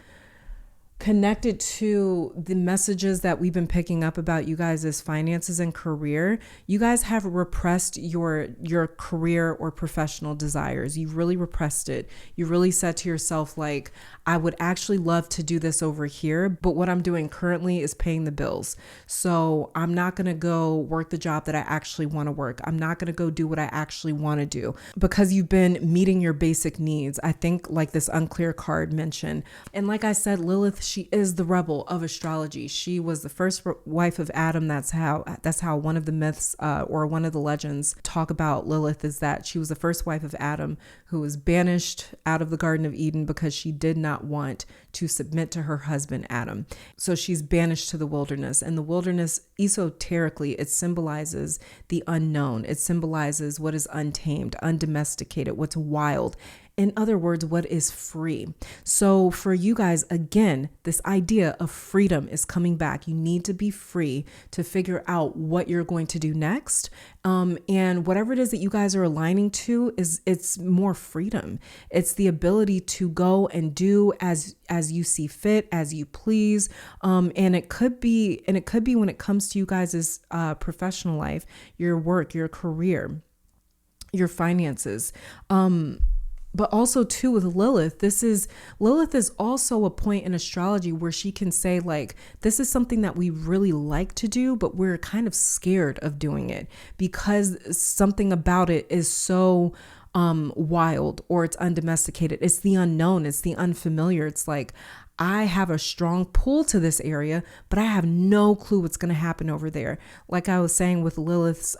connected to the messages that we've been picking up about you guys' finances and career, you guys have repressed your career or professional desires. You've really repressed it. You really said to yourself, like, I would actually love to do this over here, but what I'm doing currently is paying the bills. So I'm not going to go work the job that I actually want to work. I'm not going to go do what I actually want to do, because you've been meeting your basic needs. I think, like this unclear card mentioned. And like I said, Lilith, she is the rebel of astrology. She was the first wife of Adam. That's how one of the myths or one of the legends talk about Lilith, is that she was the first wife of Adam who was banished out of the Garden of Eden because she did not want to submit to her husband Adam. So she's banished to the wilderness, and the wilderness, esoterically, it symbolizes the unknown. It symbolizes what is untamed, undomesticated, what's wild. In other words, what is free. So for you guys, again, this idea of freedom is coming back. You need to be free to figure out what you're going to do next. And whatever it is that you guys are aligning to, it's more freedom. It's the ability to go and do as you see fit, as you please. And it could be when it comes to you guys' professional life, your work, your career, your finances. But also too with Lilith, Lilith is also a point in astrology where she can say, like, this is something that we really like to do, but we're kind of scared of doing it because something about it is so wild, or it's undomesticated. It's the unknown. It's the unfamiliar. It's like, I have a strong pull to this area, but I have no clue what's going to happen over there. Like I was saying with Lilith's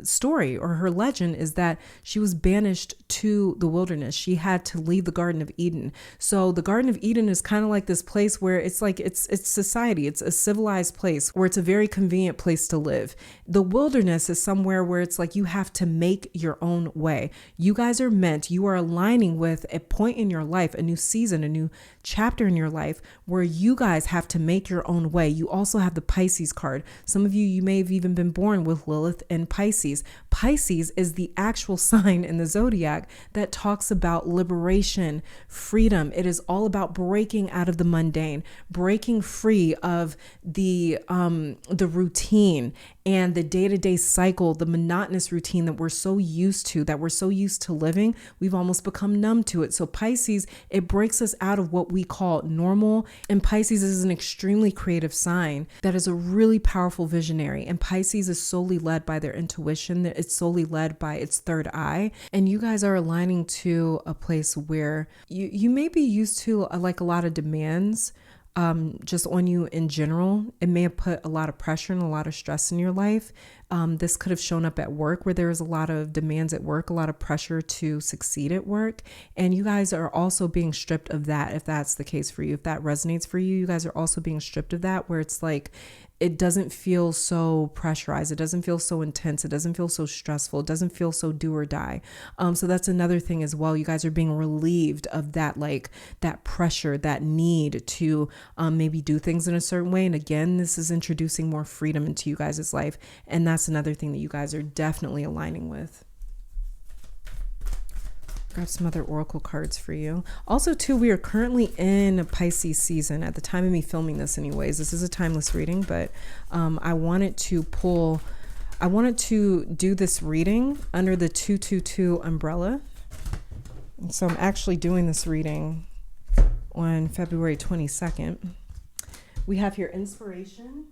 story, or her legend, is that she was banished to the wilderness. She had to leave the Garden of Eden. So the Garden of Eden is kind of like this place where it's like it's society. It's a civilized place where it's a very convenient place to live. The wilderness is somewhere where it's like you have to make your own way. You guys are you are aligning with a point in your life, a new season, a new chapter in your life where you guys have to make your own way. You also have the Pisces card. Some of you may have even been born with Lilith and Pisces. Pisces is the actual sign in the zodiac that talks about liberation, freedom. It is all about breaking out of the mundane, breaking free of the routine and the day-to-day cycle, the monotonous routine that we're so used to living. We've almost become numb to it. So Pisces, it breaks us out of what we call normal. And Pisces is an extremely creative sign that is a really powerful visionary. And Pisces is solely led by their intuition. It's solely led by its third eye. And you guys are aligning to a place where you may be used to like a lot of demands just on you in general. It may have put a lot of pressure and a lot of stress in your life. This could have shown up at work where there is a lot of demands at work, a lot of pressure to succeed at work. And you guys are also being stripped of that. If that's the case for you, if that resonates for you, you guys are also being stripped of that, where it's like, it doesn't feel so pressurized. It doesn't feel so intense. It doesn't feel so stressful. It doesn't feel so do or die. So that's another thing as well. You guys are being relieved of that, like that pressure, that need to maybe do things in a certain way. And again, this is introducing more freedom into you guys' life. And that's another thing that you guys are definitely aligning with. Grab some other oracle cards for you. Also, too, we are currently in Pisces season at the time of me filming this anyways. This is a timeless reading, but I wanted to do this reading under the 222 umbrella. And so I'm actually doing this reading on February 22nd. We have here inspiration.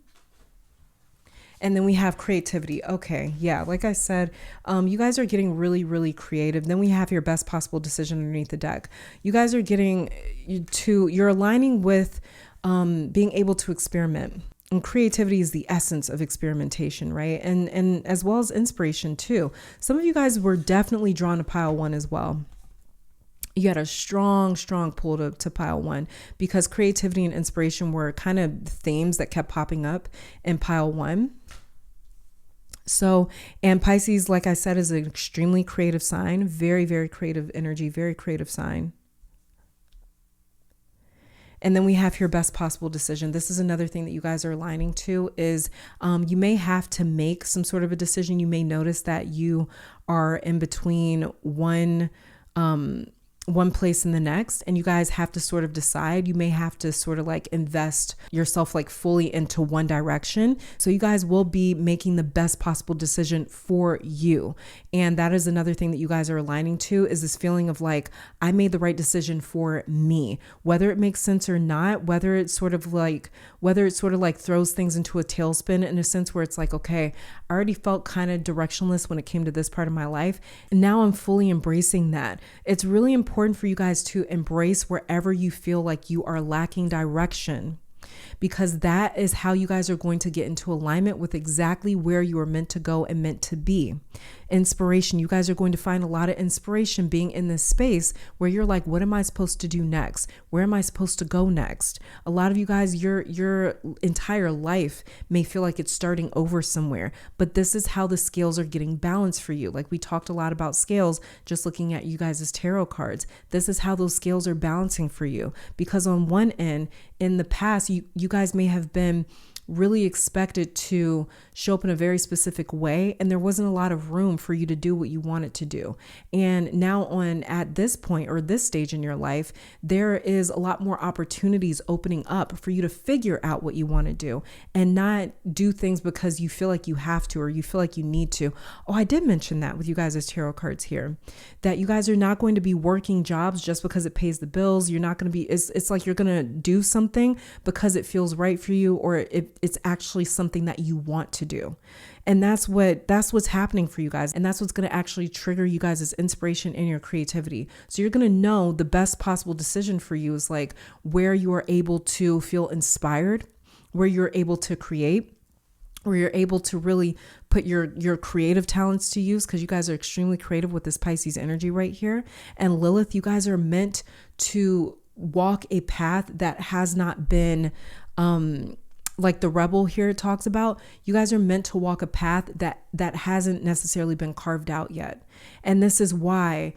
And then we have creativity. Okay, yeah, like I said, you guys are getting really, really creative. Then we have your best possible decision underneath the deck. You guys are getting you're aligning with being able to experiment. And creativity is the essence of experimentation, right? And as well as inspiration too. Some of you guys were definitely drawn to pile 1 as well. You had a strong pull to pile 1 because creativity and inspiration were kind of themes that kept popping up in pile 1. So, and Pisces, like I said, is an extremely creative sign, very, very creative energy, very creative sign. And then we have your best possible decision. This is another thing that you guys are aligning to is you may have to make some sort of a decision. You may notice that you are in between one place and the next, and you guys have to sort of decide. You may have to sort of like invest yourself like fully into one direction. So you guys will be making the best possible decision for you. And that is another thing that you guys are aligning to is this feeling of like, I made the right decision for me, whether it makes sense or not, whether it sort of like throws things into a tailspin in a sense where it's like, okay, I already felt kind of directionless when it came to this part of my life. And now I'm fully embracing that. It's really important for you guys to embrace wherever you feel like you are lacking direction, because that is how you guys are going to get into alignment with exactly where you are meant to go and meant to be. Inspiration. You guys are going to find a lot of inspiration being in this space where you're like, what am I supposed to do next? Where am I supposed to go next? A lot of you guys, your entire life may feel like it's starting over somewhere, but this is how the scales are getting balanced for you. Like we talked a lot about scales, just looking at you guys as tarot cards. This is how those scales are balancing for you, because on one end, in the past, you guys may have been really expected to show up in a very specific way, and there wasn't a lot of room for you to do what you wanted to do. And now at this point or this stage in your life, there is a lot more opportunities opening up for you to figure out what you want to do and not do things because you feel like you have to or you feel like you need to. Oh, I did mention that with you guys as tarot cards here, that you guys are not going to be working jobs just because it pays the bills. You're not going to be, it's like you're going to do something because it feels right for you, or it's actually something that you want to do. And that's what's happening for you guys. And that's what's going to actually trigger you guys' inspiration and your creativity. So you're going to know the best possible decision for you is like where you are able to feel inspired, where you're able to create, where you're able to really put your creative talents to use, because you guys are extremely creative with this Pisces energy right here. And Lilith, you guys are meant to walk a path that has not been, like the rebel here talks about, you guys are meant to walk a path that hasn't necessarily been carved out yet. And this is why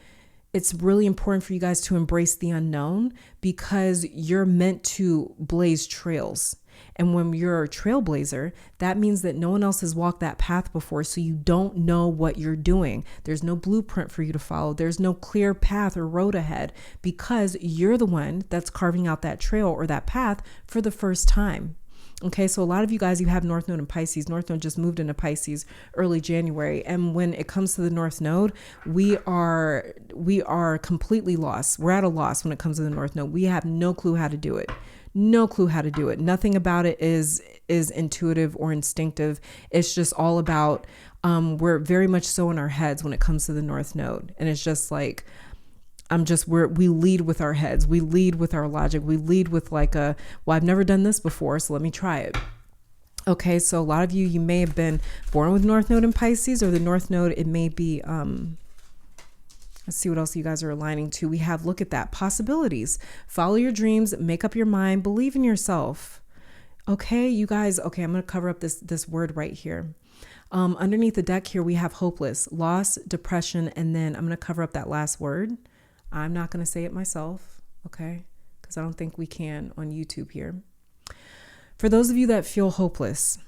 it's really important for you guys to embrace the unknown, because you're meant to blaze trails. And when you're a trailblazer, that means that no one else has walked that path before. So you don't know what you're doing. There's no blueprint for you to follow. There's no clear path or road ahead, because you're the one that's carving out that trail or that path for the first time. Okay, so a lot of you guys, you have North Node in Pisces. North Node just moved into Pisces early January. And when it comes to the North Node, we are completely lost. We're at a loss when it comes to the North Node. We have no clue how to do it. No clue how to do it. Nothing about it is intuitive or instinctive. It's just all about, we're very much so in our heads when it comes to the North Node. And it's just like, we lead with our heads. We lead with our logic. We lead with like well, I've never done this before, so let me try it. Okay, so a lot of you may have been born with North Node in Pisces, or the North Node, it may be, let's see what else you guys are aligning to. We have, look at that, possibilities. Follow your dreams, make up your mind, believe in yourself. Okay, you guys, okay, I'm going to cover up this word right here. Underneath the deck here, we have hopeless, loss, depression, and then I'm going to cover up that last word. I'm not going to say it myself, okay? Because I don't think we can on YouTube here. For those of you that feel hopeless,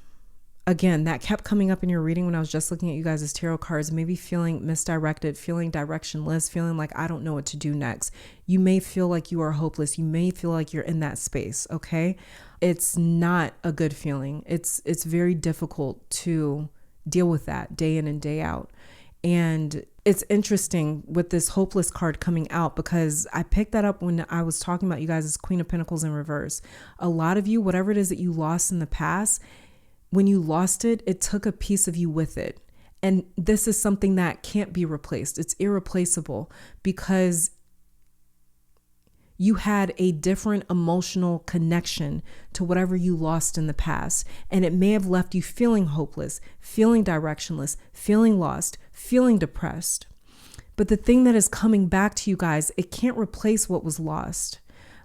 again, that kept coming up in your reading when I was just looking at you guys as tarot cards, maybe feeling misdirected, feeling directionless, feeling like I don't know what to do next. You may feel like you are hopeless. You may feel like you're in that space, okay? It's not a good feeling. It's very difficult to deal with that day in and day out. And it's interesting with this hopeless card coming out, because I picked that up when I was talking about you guys as Queen of Pentacles in reverse. A lot of you, whatever it is that you lost in the past, when you lost it, it took a piece of you with it. And this is something that can't be replaced. It's irreplaceable because you had a different emotional connection to whatever you lost in the past. And it may have left you feeling hopeless, feeling directionless, feeling lost, feeling depressed. But the thing that is coming back to you guys, it can't replace what was lost.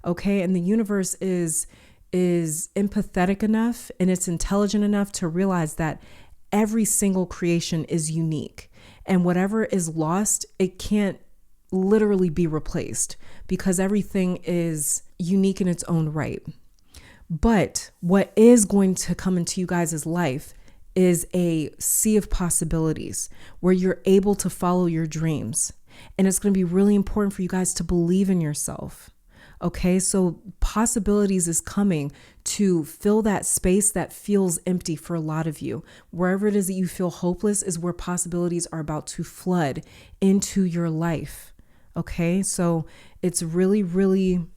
Okay. And the universe is empathetic enough and it's intelligent enough to realize that every single creation is unique, and whatever is lost, it can't literally be replaced because everything is unique in its own right. But what is going to come into you guys' life is a sea of possibilities where you're able to follow your dreams. And it's going to be really important for you guys to believe in yourself. Okay, so possibilities is coming to fill that space that feels empty for a lot of you. Wherever it is that you feel hopeless is where possibilities are about to flood into your life. Okay, so it's really, really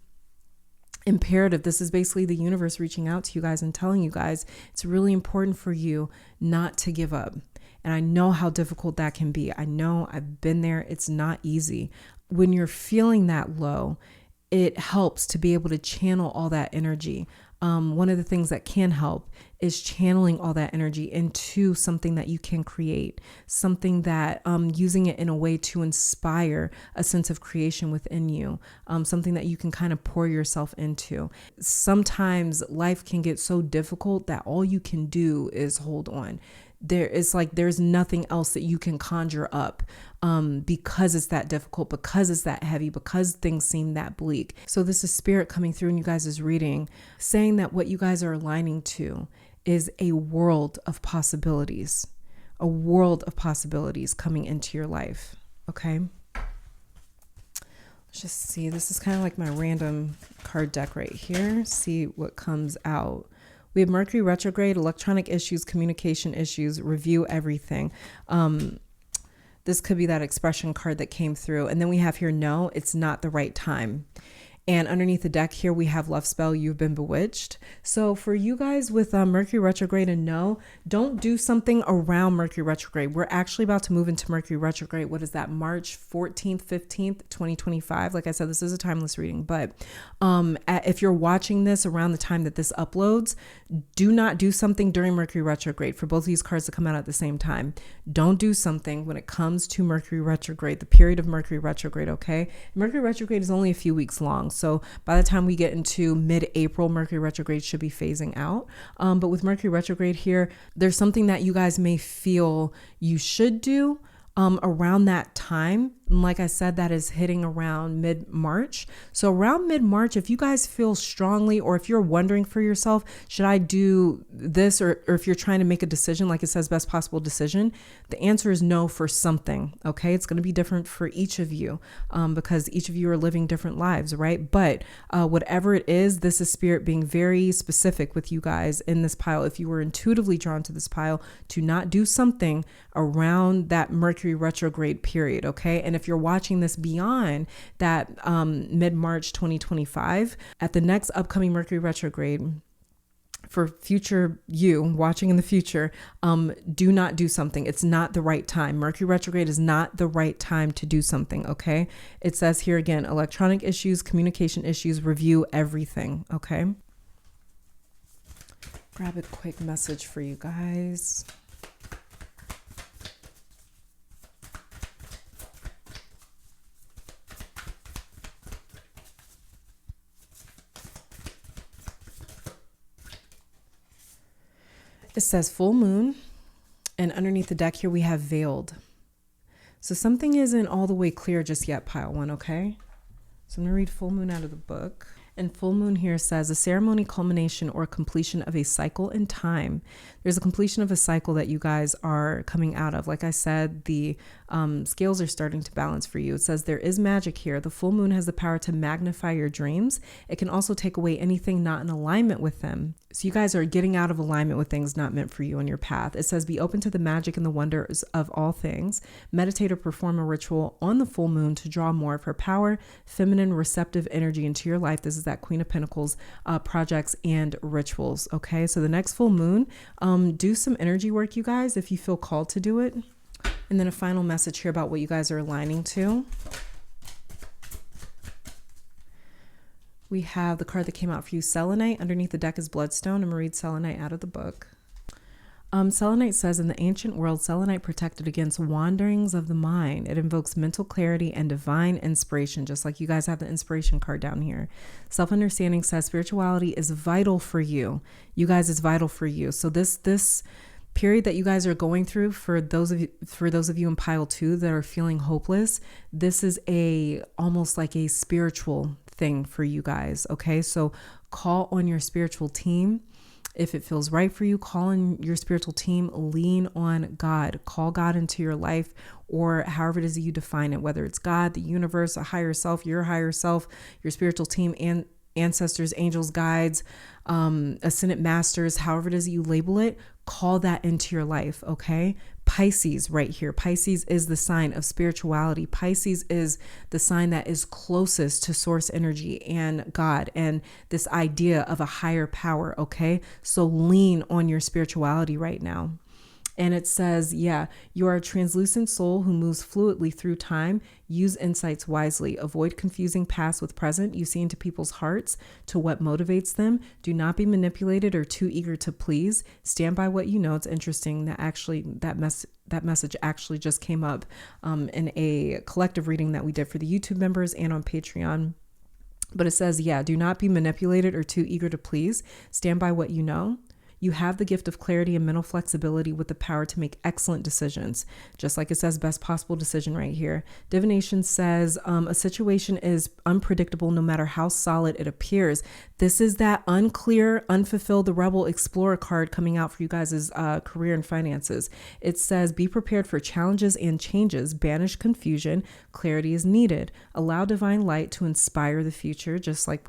imperative. This is basically the universe reaching out to you guys and telling you guys it's really important for you not to give up. And I know how difficult that can be. I know I've been there. It's not easy. When you're feeling that low, it helps to be able to channel all that energy. One of the things that can help is channeling all that energy into something that you can create, something that using it in a way to inspire a sense of creation within you, something that you can kind of pour yourself into. Sometimes life can get so difficult that all you can do is hold on. There's nothing else that you can conjure up because it's that difficult, because it's that heavy, because things seem that bleak. So this is spirit coming through in you guys' reading, saying that what you guys are aligning to is a world of possibilities coming into your life. Okay. Let's just see. This is kind of like my random card deck right here. See what comes out. We have Mercury retrograde, electronic issues, communication issues, review everything. This could be that expression card that came through. And then we have here, no, it's not the right time. And underneath the deck here, we have love spell, you've been bewitched. So for you guys with Mercury retrograde and no, don't do something around Mercury retrograde. We're actually about to move into Mercury retrograde. What is that? March 14th, 15th, 2025. Like I said, this is a timeless reading, but if you're watching this around the time that this uploads, do not do something during Mercury retrograde. For both of these cards to come out at the same time, don't do something when it comes to Mercury retrograde, the period of Mercury retrograde. Okay. Mercury retrograde is only a few weeks long. So by the time we get into mid-April, Mercury retrograde should be phasing out. But with Mercury retrograde here, there's something that you guys may feel you should do around that time. And like I said, that is hitting around mid-March. So around mid-March, if you guys feel strongly, or if you're wondering for yourself, should I do this? Or if you're trying to make a decision, like it says, best possible decision, the answer is no for something. Okay. It's going to be different for each of you because each of you are living different lives, right? But whatever it is, this is spirit being very specific with you guys in this pile. If you were intuitively drawn to this pile, to not do something around that Mercury retrograde period. Okay. And if you're watching this beyond that mid-March 2025, at the next upcoming Mercury retrograde, for future you watching in the future, do not do something. It's not the right time. Mercury retrograde is not the right time to do something. Okay. It says here again, electronic issues, communication issues, review everything. Okay. Grab a quick message for you guys. It says full moon, and underneath the deck here we have veiled. So something isn't all the way clear just yet, pile one, okay? So I'm going to read full moon out of the book. And full moon here says a ceremony, culmination, or completion of a cycle in time. There's a completion of a cycle that you guys are coming out of. Like I said, the scales are starting to balance for you. It says there is magic here. The full moon has the power to magnify your dreams. It can also take away anything not in alignment with them. So you guys are getting out of alignment with things not meant for you on your path. It says, be open to the magic and the wonders of all things. Meditate or perform a ritual on the full moon to draw more of her power, feminine, receptive energy into your life. This is that Queen of Pentacles, projects and rituals. Okay, so the next full moon, do some energy work, you guys, if you feel called to do it. And then a final message here about what you guys are aligning to. We have the card that came out for you, Selenite. Underneath the deck is Bloodstone. I'm going to read Selenite out of the book. Selenite says, in the ancient world, Selenite protected against wanderings of the mind. It invokes mental clarity and divine inspiration, just like you guys have the inspiration card down here. Self-understanding says spirituality is vital for you. You guys, is vital for you. So this period that you guys are going through, for those of you in pile 2 that are feeling hopeless, this is almost like a spiritual thing for you guys. Okay, so call on your spiritual team. If it feels right for you, call on your spiritual team, lean on God, call God into your life, or however it is that you define it, whether it's God, the universe, a higher self, your higher self, your spiritual team, and ancestors, angels, guides, ascended masters, however it is that you label it, call that into your life. Okay. Pisces right here. Pisces is the sign of spirituality. Pisces is the sign that is closest to source energy and God and this idea of a higher power. Okay. So lean on your spirituality right now. And it says, yeah, you are a translucent soul who moves fluidly through time. Use insights wisely. Avoid confusing past with present. You see into people's hearts to what motivates them. Do not be manipulated or too eager to please. Stand by what you know. It's interesting that that message actually just came up in a collective reading that we did for the YouTube members and on Patreon. But it says, yeah, do not be manipulated or too eager to please. Stand by what you know. You have the gift of clarity and mental flexibility with the power to make excellent decisions. Just like it says, best possible decision right here. Divination says a situation is unpredictable no matter how solid it appears. This is that unclear, unfulfilled, the rebel explorer card coming out for you guys' career and finances. It says, be prepared for challenges and changes. Banish confusion. Clarity is needed. Allow divine light to inspire the future, just like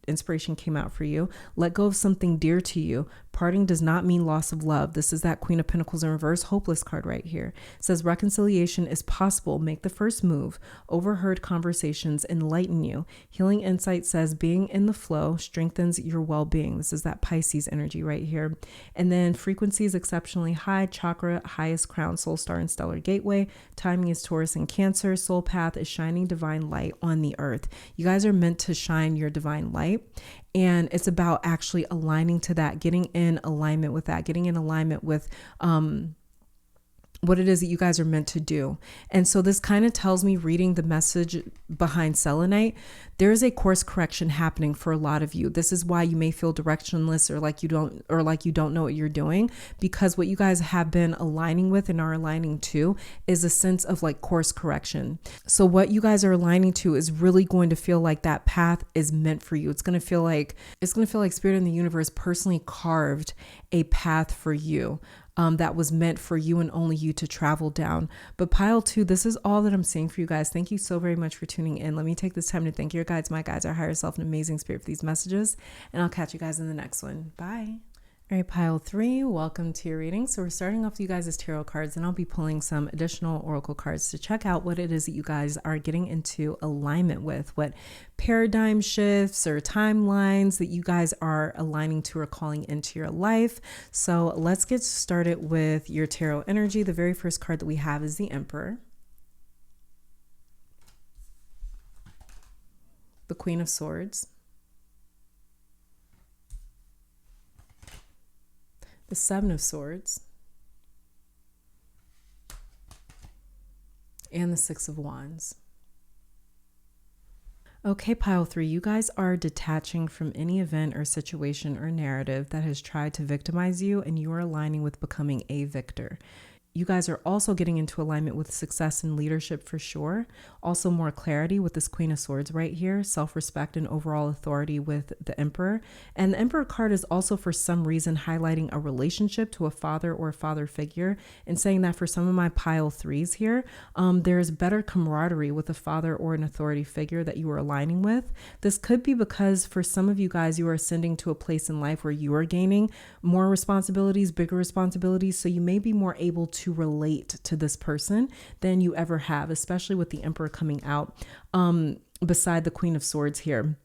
inspiration came out for you. Let go of something dear to you. Parting does not mean loss of love. This is that Queen of Pentacles in reverse, hopeless card right here. It says reconciliation is possible. Make the first move. Overheard conversations enlighten you. Healing insight says being in the flow strengthens your well-being. This is that Pisces energy right here. And then frequency is exceptionally high. Chakra, highest crown, soul star, and stellar gateway. Timing is Taurus and Cancer. Soul path is shining divine light on the earth. You guys are meant to shine your divine light. And it's about actually aligning to that, getting in alignment with that, getting in alignment with what it is that you guys are meant to do. And so this kind of tells me, reading the message behind selenite, there is a course correction happening for a lot of you. This is why you may feel directionless or like you don't know what you're doing, because what you guys have been aligning with and are aligning to is a sense of like course correction. So what you guys are aligning to is really going to feel like that path is meant for you. It's going to feel like Spirit in the universe personally carved a path for you. That was meant for you and only you to travel down. But pile 2, this is all that I'm seeing for you guys. Thank you so very much for tuning in. Let me take this time to thank your guides, my guides, our higher self, and amazing spirit for these messages. And I'll catch you guys in the next one. Bye. All right, pile 3, welcome to your reading. So we're starting off with you guys' tarot cards, and I'll be pulling some additional oracle cards to check out what it is that you guys are getting into alignment with, what paradigm shifts or timelines that you guys are aligning to or calling into your life. So let's get started with your tarot energy. The very first card that we have is the Emperor, the Queen of Swords, the Seven of Swords, and the Six of Wands. Okay, pile 3, you guys are detaching from any event or situation or narrative that has tried to victimize you, and you are aligning with becoming a victor. you guys are also getting into alignment with success and leadership for sure. Also more clarity with this Queen of Swords right here, self-respect and overall authority with the Emperor. And the Emperor card is also for some reason highlighting a relationship to a father or a father figure, and saying that for some of my pile 3s here, there's better camaraderie with a father or an authority figure that you are aligning with. This could be because for some of you guys, you are ascending to a place in life where you are gaining more responsibilities, bigger responsibilities. So you may be more able to relate to this person than you ever have, especially with the Emperor coming out beside the Queen of Swords here.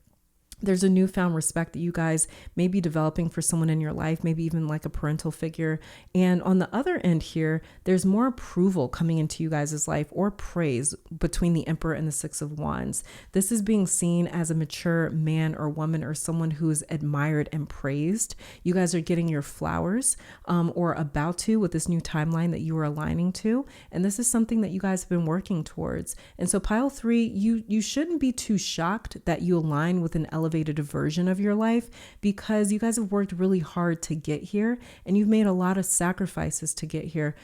There's a newfound respect that you guys may be developing for someone in your life, maybe even like a parental figure. And on the other end here, there's more approval coming into you guys' life, or praise between the Emperor and the Six of Wands. This is being seen as a mature man or woman, or someone who is admired and praised. You guys are getting your flowers or about to, with this new timeline that you are aligning to. And this is something that you guys have been working towards. And so pile 3, you shouldn't be too shocked that you align with an elevated version of your life, because you guys have worked really hard to get here, and you've made a lot of sacrifices to get here.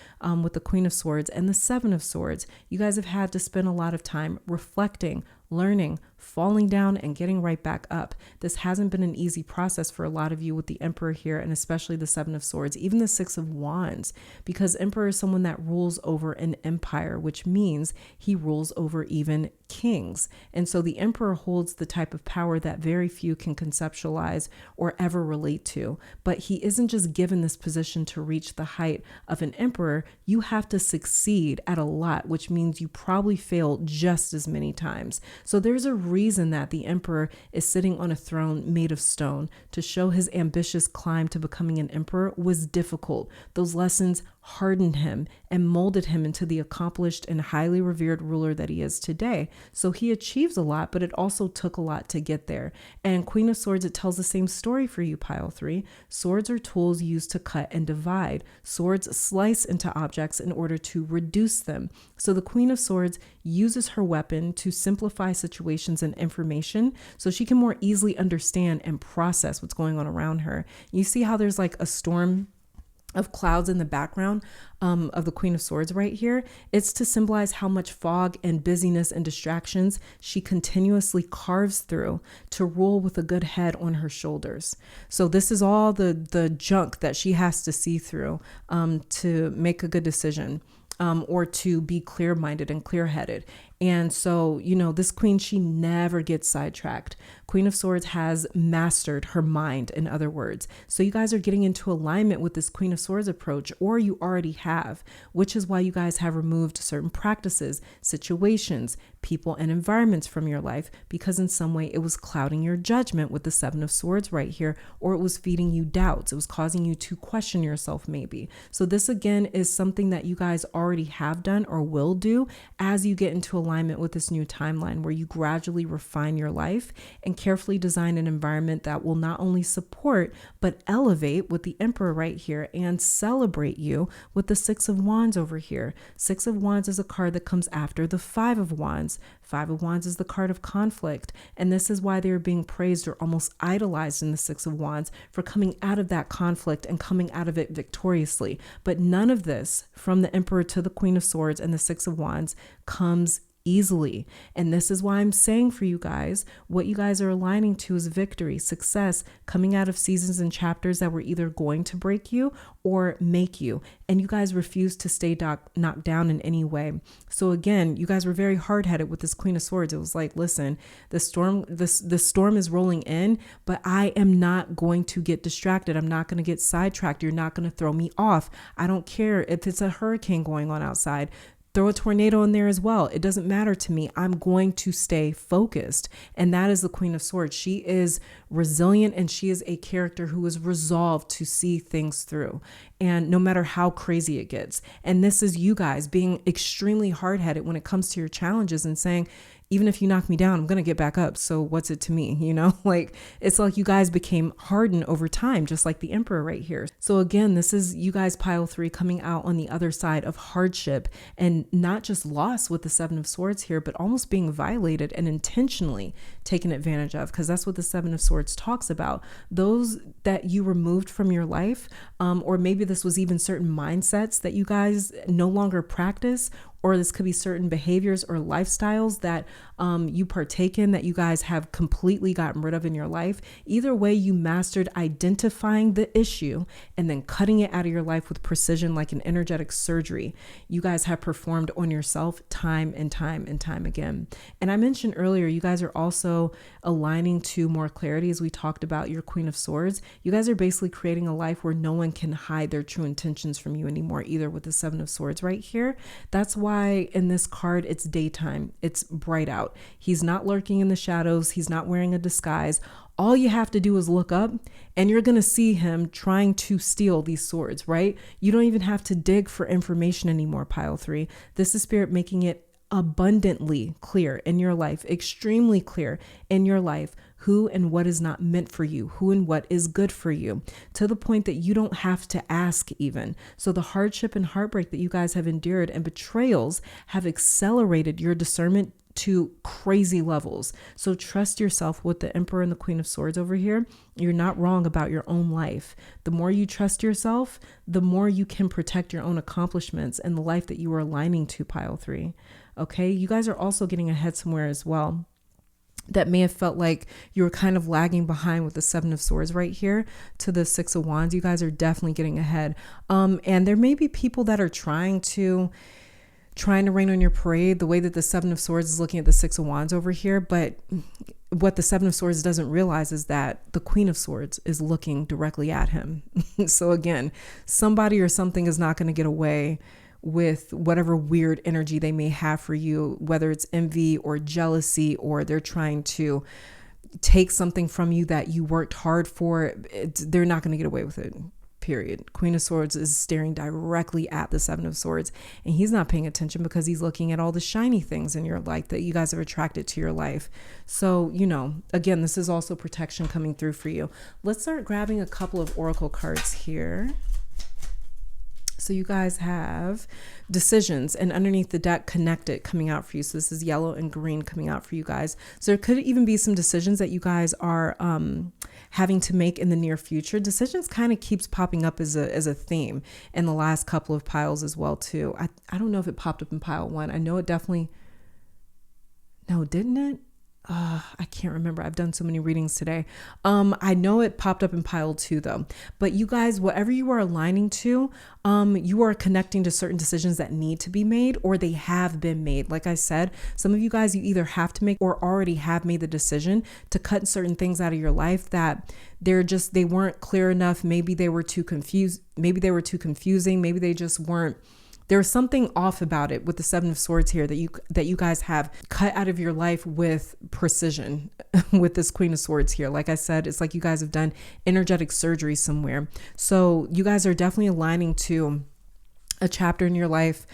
With the Queen of Swords and the Seven of Swords, you guys have had to spend a lot of time reflecting, learning, falling down, and getting right back up. This hasn't been an easy process for a lot of you with the Emperor here, and especially the Seven of Swords, even the Six of Wands, because Emperor is someone that rules over an empire, which means he rules over even kings. And so the Emperor holds the type of power that very few can conceptualize or ever relate to. But he isn't just given this position to reach the height of an emperor. You have to succeed at a lot, which means you probably fail just as many times. So there's a reason that the Emperor is sitting on a throne made of stone, to show his ambitious climb to becoming an emperor was difficult. Those lessons hardened him and molded him into the accomplished and highly revered ruler that he is today. So he achieves a lot, but it also took a lot to get there. And Queen of Swords, it tells the same story for you, pile 3. Swords are tools used to cut and divide. Swords slice into objects in order to reduce them. So the Queen of Swords uses her weapon to simplify situations and information so she can more easily understand and process what's going on around her. You see how there's like a storm of clouds in the background of the Queen of Swords right here. It's to symbolize how much fog and busyness and distractions she continuously carves through to rule with a good head on her shoulders. So this is all the junk that she has to see through to make a good decision. Or to be clear-minded and clear-headed. And so, this queen, she never gets sidetracked. Queen of Swords has mastered her mind, in other words. So you guys are getting into alignment with this Queen of Swords approach, or you already have, which is why you guys have removed certain practices, situations, people, and environments from your life, because in some way it was clouding your judgment with the Seven of Swords right here, or it was feeding you doubts. It was causing you to question yourself maybe. So this again is something that you guys already have done or will do as you get into alignment with this new timeline, where you gradually refine your life and carefully design an environment that will not only support but elevate with the Emperor right here, and celebrate you with the Six of Wands over here. Six of Wands is a card that comes after the Five of Wands. Five of Wands is the card of conflict, and this is why they're being praised or almost idolized in the Six of Wands for coming out of that conflict and coming out of it victoriously. But none of this, from the Emperor to the Queen of Swords and the Six of Wands, comes easily. And this is why I'm saying for you guys, what you guys are aligning to is victory, success, coming out of seasons and chapters that were either going to break you or make you. And you guys refuse to stay knocked down in any way. So again, you guys were very hard-headed with this Queen of Swords. It was like, listen, the storm is rolling in, but I am not going to get distracted. I'm not going to get sidetracked. You're not going to throw me off. I don't care if it's a hurricane going on outside. Throw a tornado in there as well. It doesn't matter to me. I'm going to stay focused. And that is the Queen of Swords. She is resilient, and she is a character who is resolved to see things through. And no matter how crazy it gets. And this is you guys being extremely hard-headed when it comes to your challenges and saying, even if you knock me down, I'm going to get back up. So what's it to me? Like, it's like you guys became hardened over time, just like the Emperor right here. So again, this is you guys, pile 3, coming out on the other side of hardship and not just loss with the 7 of Swords here, but almost being violated and intentionally taken advantage of, because that's what the 7 of Swords talks about. Those that you removed from your life, or maybe this was even certain mindsets that you guys no longer practice, or this could be certain behaviors or lifestyles that you partake in that you guys have completely gotten rid of in your life. Either way, you mastered identifying the issue and then cutting it out of your life with precision, like an energetic surgery. You guys have performed on yourself time and time and time again. And I mentioned earlier, you guys are also aligning to more clarity, as we talked about your Queen of Swords. You guys are basically creating a life where no one can hide their true intentions from you anymore, either with the 7 of Swords right here. That's why in this card, it's daytime. It's bright out. He's not lurking in the shadows. He's not wearing a disguise. All you have to do is look up and you're going to see him trying to steal these swords, right? You don't even have to dig for information anymore, pile 3. This is Spirit making it abundantly clear in your life, extremely clear in your life, who and what is not meant for you, who and what is good for you, to the point that you don't have to ask even. So the hardship and heartbreak that you guys have endured and betrayals have accelerated your discernment to crazy levels. So trust yourself with the Emperor and the Queen of Swords over here. You're not wrong about your own life. The more you trust yourself, the more you can protect your own accomplishments and the life that you are aligning to, pile 3. Okay, you guys are also getting ahead somewhere as well. That may have felt like you were kind of lagging behind with the 7 of Swords right here to the 6 of Wands. You guys are definitely getting ahead. And there may be people that are trying to rain on your parade, the way that the 7 of Swords is looking at the 6 of Wands over here. But what the 7 of Swords doesn't realize is that the Queen of Swords is looking directly at him. So again, somebody or something is not going to get away with whatever weird energy they may have for you, whether it's envy or jealousy, or they're trying to take something from you that you worked hard for. They're not going to get away with it. Period. Queen of Swords is staring directly at the 7 of Swords, and he's not paying attention because he's looking at all the shiny things in your life that you guys have attracted to your life. So, again, this is also protection coming through for you. Let's start grabbing a couple of oracle cards here. So you guys have decisions, and underneath the deck, connected coming out for you. So this is yellow and green coming out for you guys. So there could even be some decisions that you guys are having to make in the near future. Decisions kind of keeps popping up as a theme in the last couple of piles as well too. I don't know if it popped up in pile 1. I know it definitely, no, didn't it? I can't remember. I've done so many readings today. I know it popped up in pile 2 though, but you guys, whatever you are aligning to, you are connecting to certain decisions that need to be made, or they have been made. Like I said, some of you guys, you either have to make or already have made the decision to cut certain things out of your life that they weren't clear enough. Maybe they were too confused. Maybe they were too confusing. Maybe they just weren't. There's something off about it with the 7 of Swords here that you guys have cut out of your life with precision with this Queen of Swords here. Like I said, it's like you guys have done energetic surgery somewhere. So you guys are definitely aligning to a chapter in your life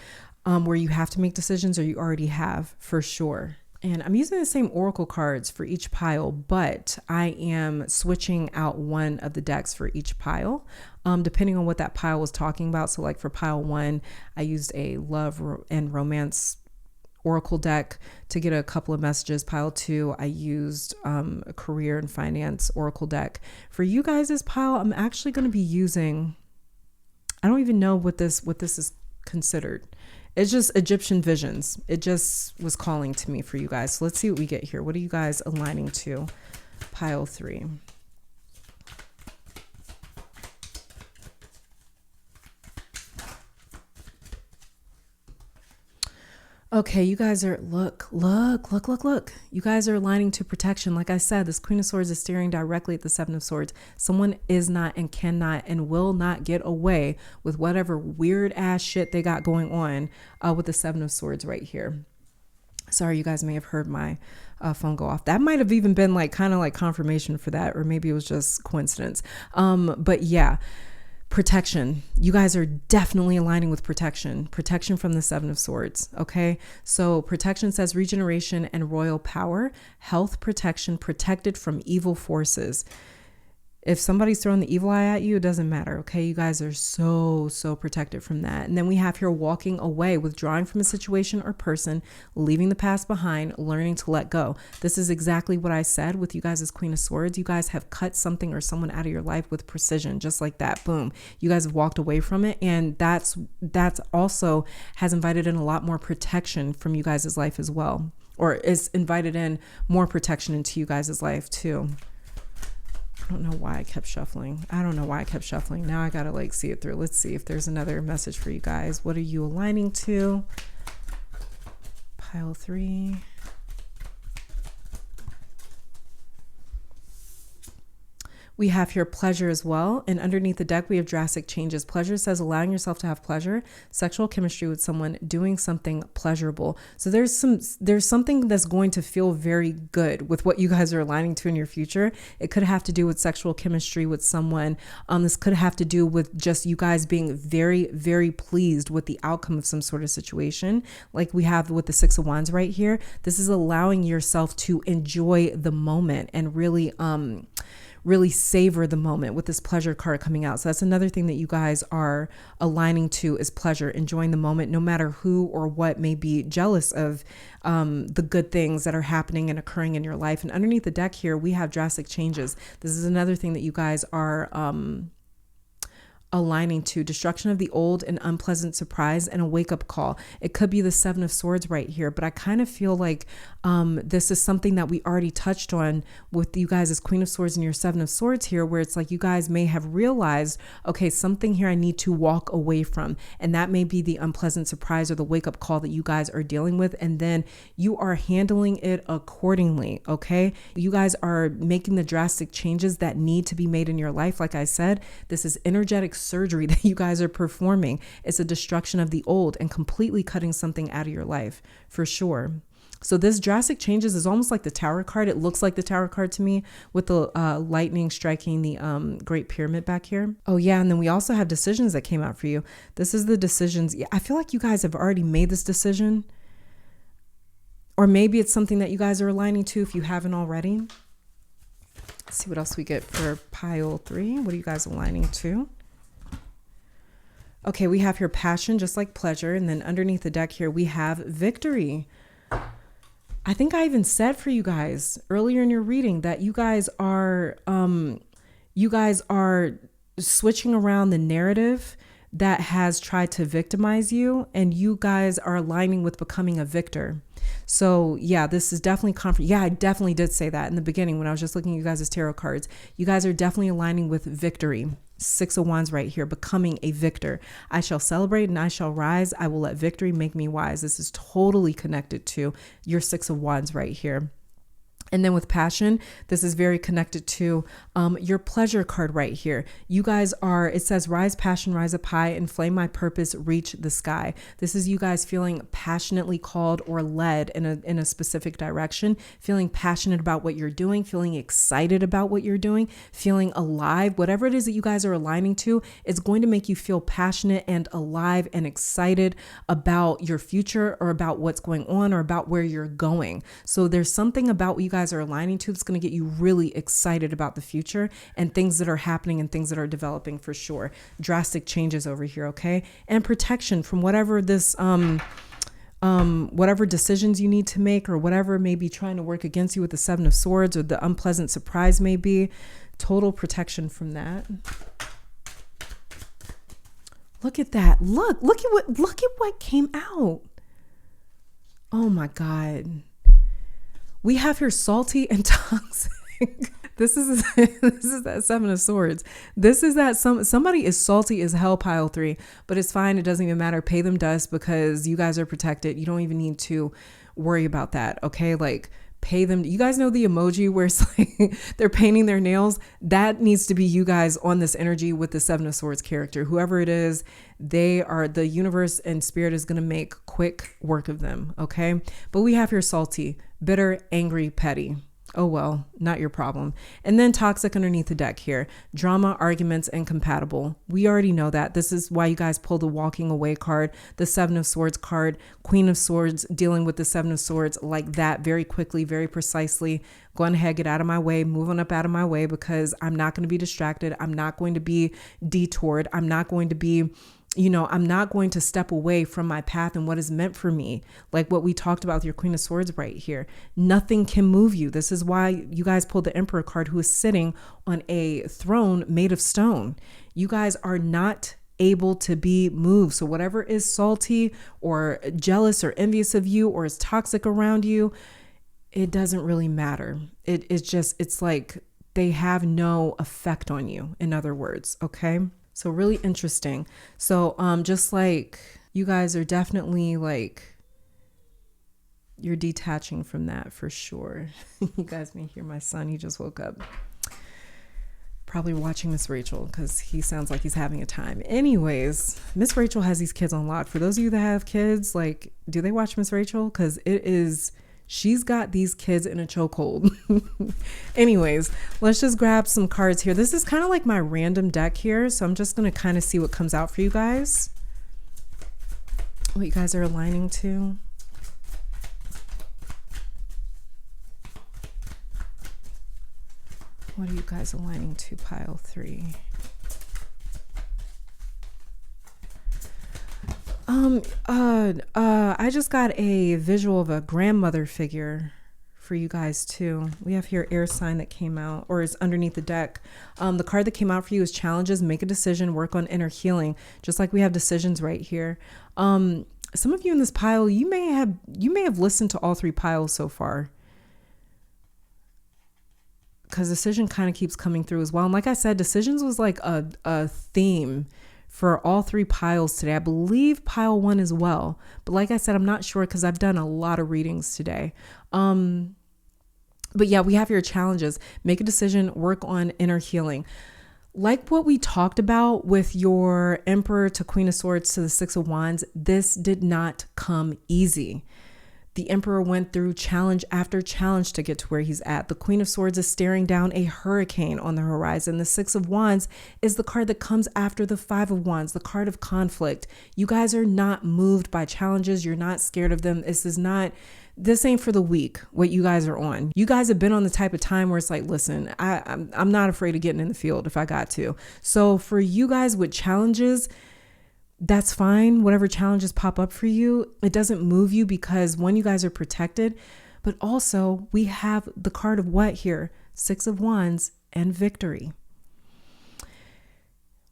where you have to make decisions, or you already have for sure. And I'm using the same oracle cards for each pile, but I am switching out one of the decks for each pile, depending on what that pile was talking about. So like for pile 1, I used a love and romance oracle deck to get a couple of messages. Pile 2, I used a career and finance oracle deck. For you guys' pile, I'm actually going to be using, I don't even know what this is considered. It's just Egyptian visions. It just was calling to me for you guys. So let's see what we get here. What are you guys aligning to? Pile 3. Okay, you guys are, look. You guys are aligning to protection. Like I said, this Queen of Swords is staring directly at the 7 of Swords. Someone is not and cannot and will not get away with whatever weird ass shit they got going on with the 7 of Swords right here. Sorry, you guys may have heard my phone go off. That might have even been like kind of like confirmation for that, or maybe it was just coincidence. But yeah. Protection. You guys are definitely aligning with protection. Protection from the Seven of Swords. Okay. So protection says regeneration and royal power, health protection, protected from evil forces. If somebody's throwing the evil eye at you, it doesn't matter. Okay. You guys are so protected from that. And then we have here walking away, withdrawing from a situation or person, leaving the past behind, learning to let go. This is exactly what I said with you guys as Queen of Swords. You guys have cut something or someone out of your life with precision, just like that. Boom. You guys have walked away from it. And that's also has invited in a lot more protection from you guys' life as well, or is invited in more protection into you guys' life too. I don't know why I kept shuffling. Now I gotta like see it through. Let's see if there's another message for you guys. What are you aligning to? Pile 3. We have here pleasure as well. And underneath the deck, we have drastic changes. Pleasure says allowing yourself to have pleasure, sexual chemistry with someone, doing something pleasurable. So there's something that's going to feel very good with what you guys are aligning to in your future. It could have to do with sexual chemistry with someone. This could have to do with just you guys being very pleased with the outcome of some sort of situation. Like we have with the Six of Wands right here. This is allowing yourself to enjoy the moment and really savor the moment with this pleasure card coming out. So that's another thing that you guys are aligning to is pleasure, enjoying the moment, no matter who or what may be jealous of the good things that are happening and occurring in your life. And underneath the deck here, we have drastic changes. This is another thing that you guys are aligning to: destruction of the old, an unpleasant surprise, and a wake-up call. It could be the Seven of Swords right here, but I kind of feel like this is something that we already touched on with you guys as Queen of Swords and your Seven of Swords here, where it's like you guys may have realized, okay, something here I need to walk away from, and that may be the unpleasant surprise or the wake-up call that you guys are dealing with, and then you are handling it accordingly. Okay, you guys are making the drastic changes that need to be made in your life. Like I said, this is energetic surgery that you guys are performing. It's a destruction of the old and completely cutting something out of your life for sure. So this drastic changes is almost like the Tower card. It looks like the Tower card to me with the lightning striking the Great Pyramid back here. Oh yeah, and then we also have decisions that came out for you. This is the decisions. I feel like you guys have already made this decision, or maybe it's something that you guys are aligning to if you haven't already. Let's see what else we get for pile 3. What are you guys aligning to? Okay, we have here passion, just like pleasure. And then underneath the deck here, we have victory. I think I even said for you guys earlier in your reading that you guys are switching around the narrative that has tried to victimize you, and you guys are aligning with becoming a victor. So yeah, this is definitely yeah, I definitely did say that in the beginning when I was just looking at you guys' tarot cards. You guys are definitely aligning with victory. Six of Wands right here, becoming a victor. I shall celebrate and I shall rise. I will let victory make me wise. This is totally connected to your Six of Wands right here. And then with passion, this is very connected to your pleasure card right here. You guys are, it says, rise passion, rise up high, inflame my purpose, reach the sky. This is you guys feeling passionately called or led in a specific direction, feeling passionate about what you're doing, feeling excited about what you're doing, feeling alive. Whatever it is that you guys are aligning to, it's going to make you feel passionate and alive and excited about your future or about what's going on or about where you're going. So there's something about what you guys are aligning to that's going to get you really excited about the future and things that are happening and things that are developing for sure. Drastic changes over here, okay? And protection from whatever this whatever decisions you need to make or whatever may be trying to work against you with the Seven of Swords or the unpleasant surprise may be. Total protection from that. Look at that. Look at what came out. Oh my God. We have here salty and toxic. This is that Seven of Swords. This is that somebody is salty as hell, pile 3, but it's fine. It doesn't even matter. Pay them dust because you guys are protected. You don't even need to worry about that. Okay. Like pay them. You guys know the emoji where it's like they're painting their nails. That needs to be you guys on this energy with the Seven of Swords character. Whoever it is, they are, the universe and spirit is going to make quick work of them. Okay. But we have here salty, bitter, angry, petty. Oh, well, not your problem. And then toxic underneath the deck here. Drama, arguments, incompatible. We already know that. This is why you guys pulled the walking away card, the Seven of Swords card, Queen of Swords, dealing with the Seven of Swords like that very quickly, very precisely. Go on ahead, get out of my way, move on up out of my way, because I'm not going to be distracted. I'm not going to be detoured. I'm not going to be, I'm not going to step away from my path and what is meant for me. Like what we talked about with your Queen of Swords right here. Nothing can move you. This is why you guys pulled the Emperor card, who is sitting on a throne made of stone. You guys are not able to be moved. So whatever is salty or jealous or envious of you or is toxic around you, it doesn't really matter. It's like they have no effect on you, in other words. Okay. So really interesting. So just like you guys are definitely like, you're detaching from that for sure. You guys may hear my son. He just woke up. Probably watching Miss Rachel because he sounds like he's having a time. Anyways, Miss Rachel has these kids on lock. For those of you that have kids, like, do they watch Miss Rachel? Because she's got these kids in a chokehold. Anyways, let's just grab some cards here. This is kind of like my random deck here. So I'm just going to kind of see what comes out for you guys. What you guys are aligning to. What are you guys aligning to, pile 3? I just got a visual of a grandmother figure for you guys too. We have here air sign that came out, or is underneath the deck. The card that came out for you is challenges, make a decision, work on inner healing. Just like we have decisions right here. Some of you in this pile, you may have listened to all 3 piles so far, because decision kind of keeps coming through as well. And like I said, decisions was like a theme for all 3 piles today. I believe pile 1 as well. But like I said, I'm not sure because I've done a lot of readings today. But yeah, we have your challenges. Make a decision, work on inner healing. Like what we talked about with your Emperor to Queen of Swords to the 6 of Wands, this did not come easy. The Emperor went through challenge after challenge to get to where he's at. The Queen of Swords is staring down a hurricane on the horizon. The 6 of Wands is the card that comes after the 5 of Wands, the card of conflict. You guys are not moved by challenges. You're not scared of them. This ain't for the weak, what you guys are on. You guys have been on the type of time where it's like, listen, I'm not afraid of getting in the field if I got to. So for you guys with challenges, that's fine. Whatever challenges pop up for you, it doesn't move you because one, you guys are protected, but also we have the card of what here? 6 of Wands and victory.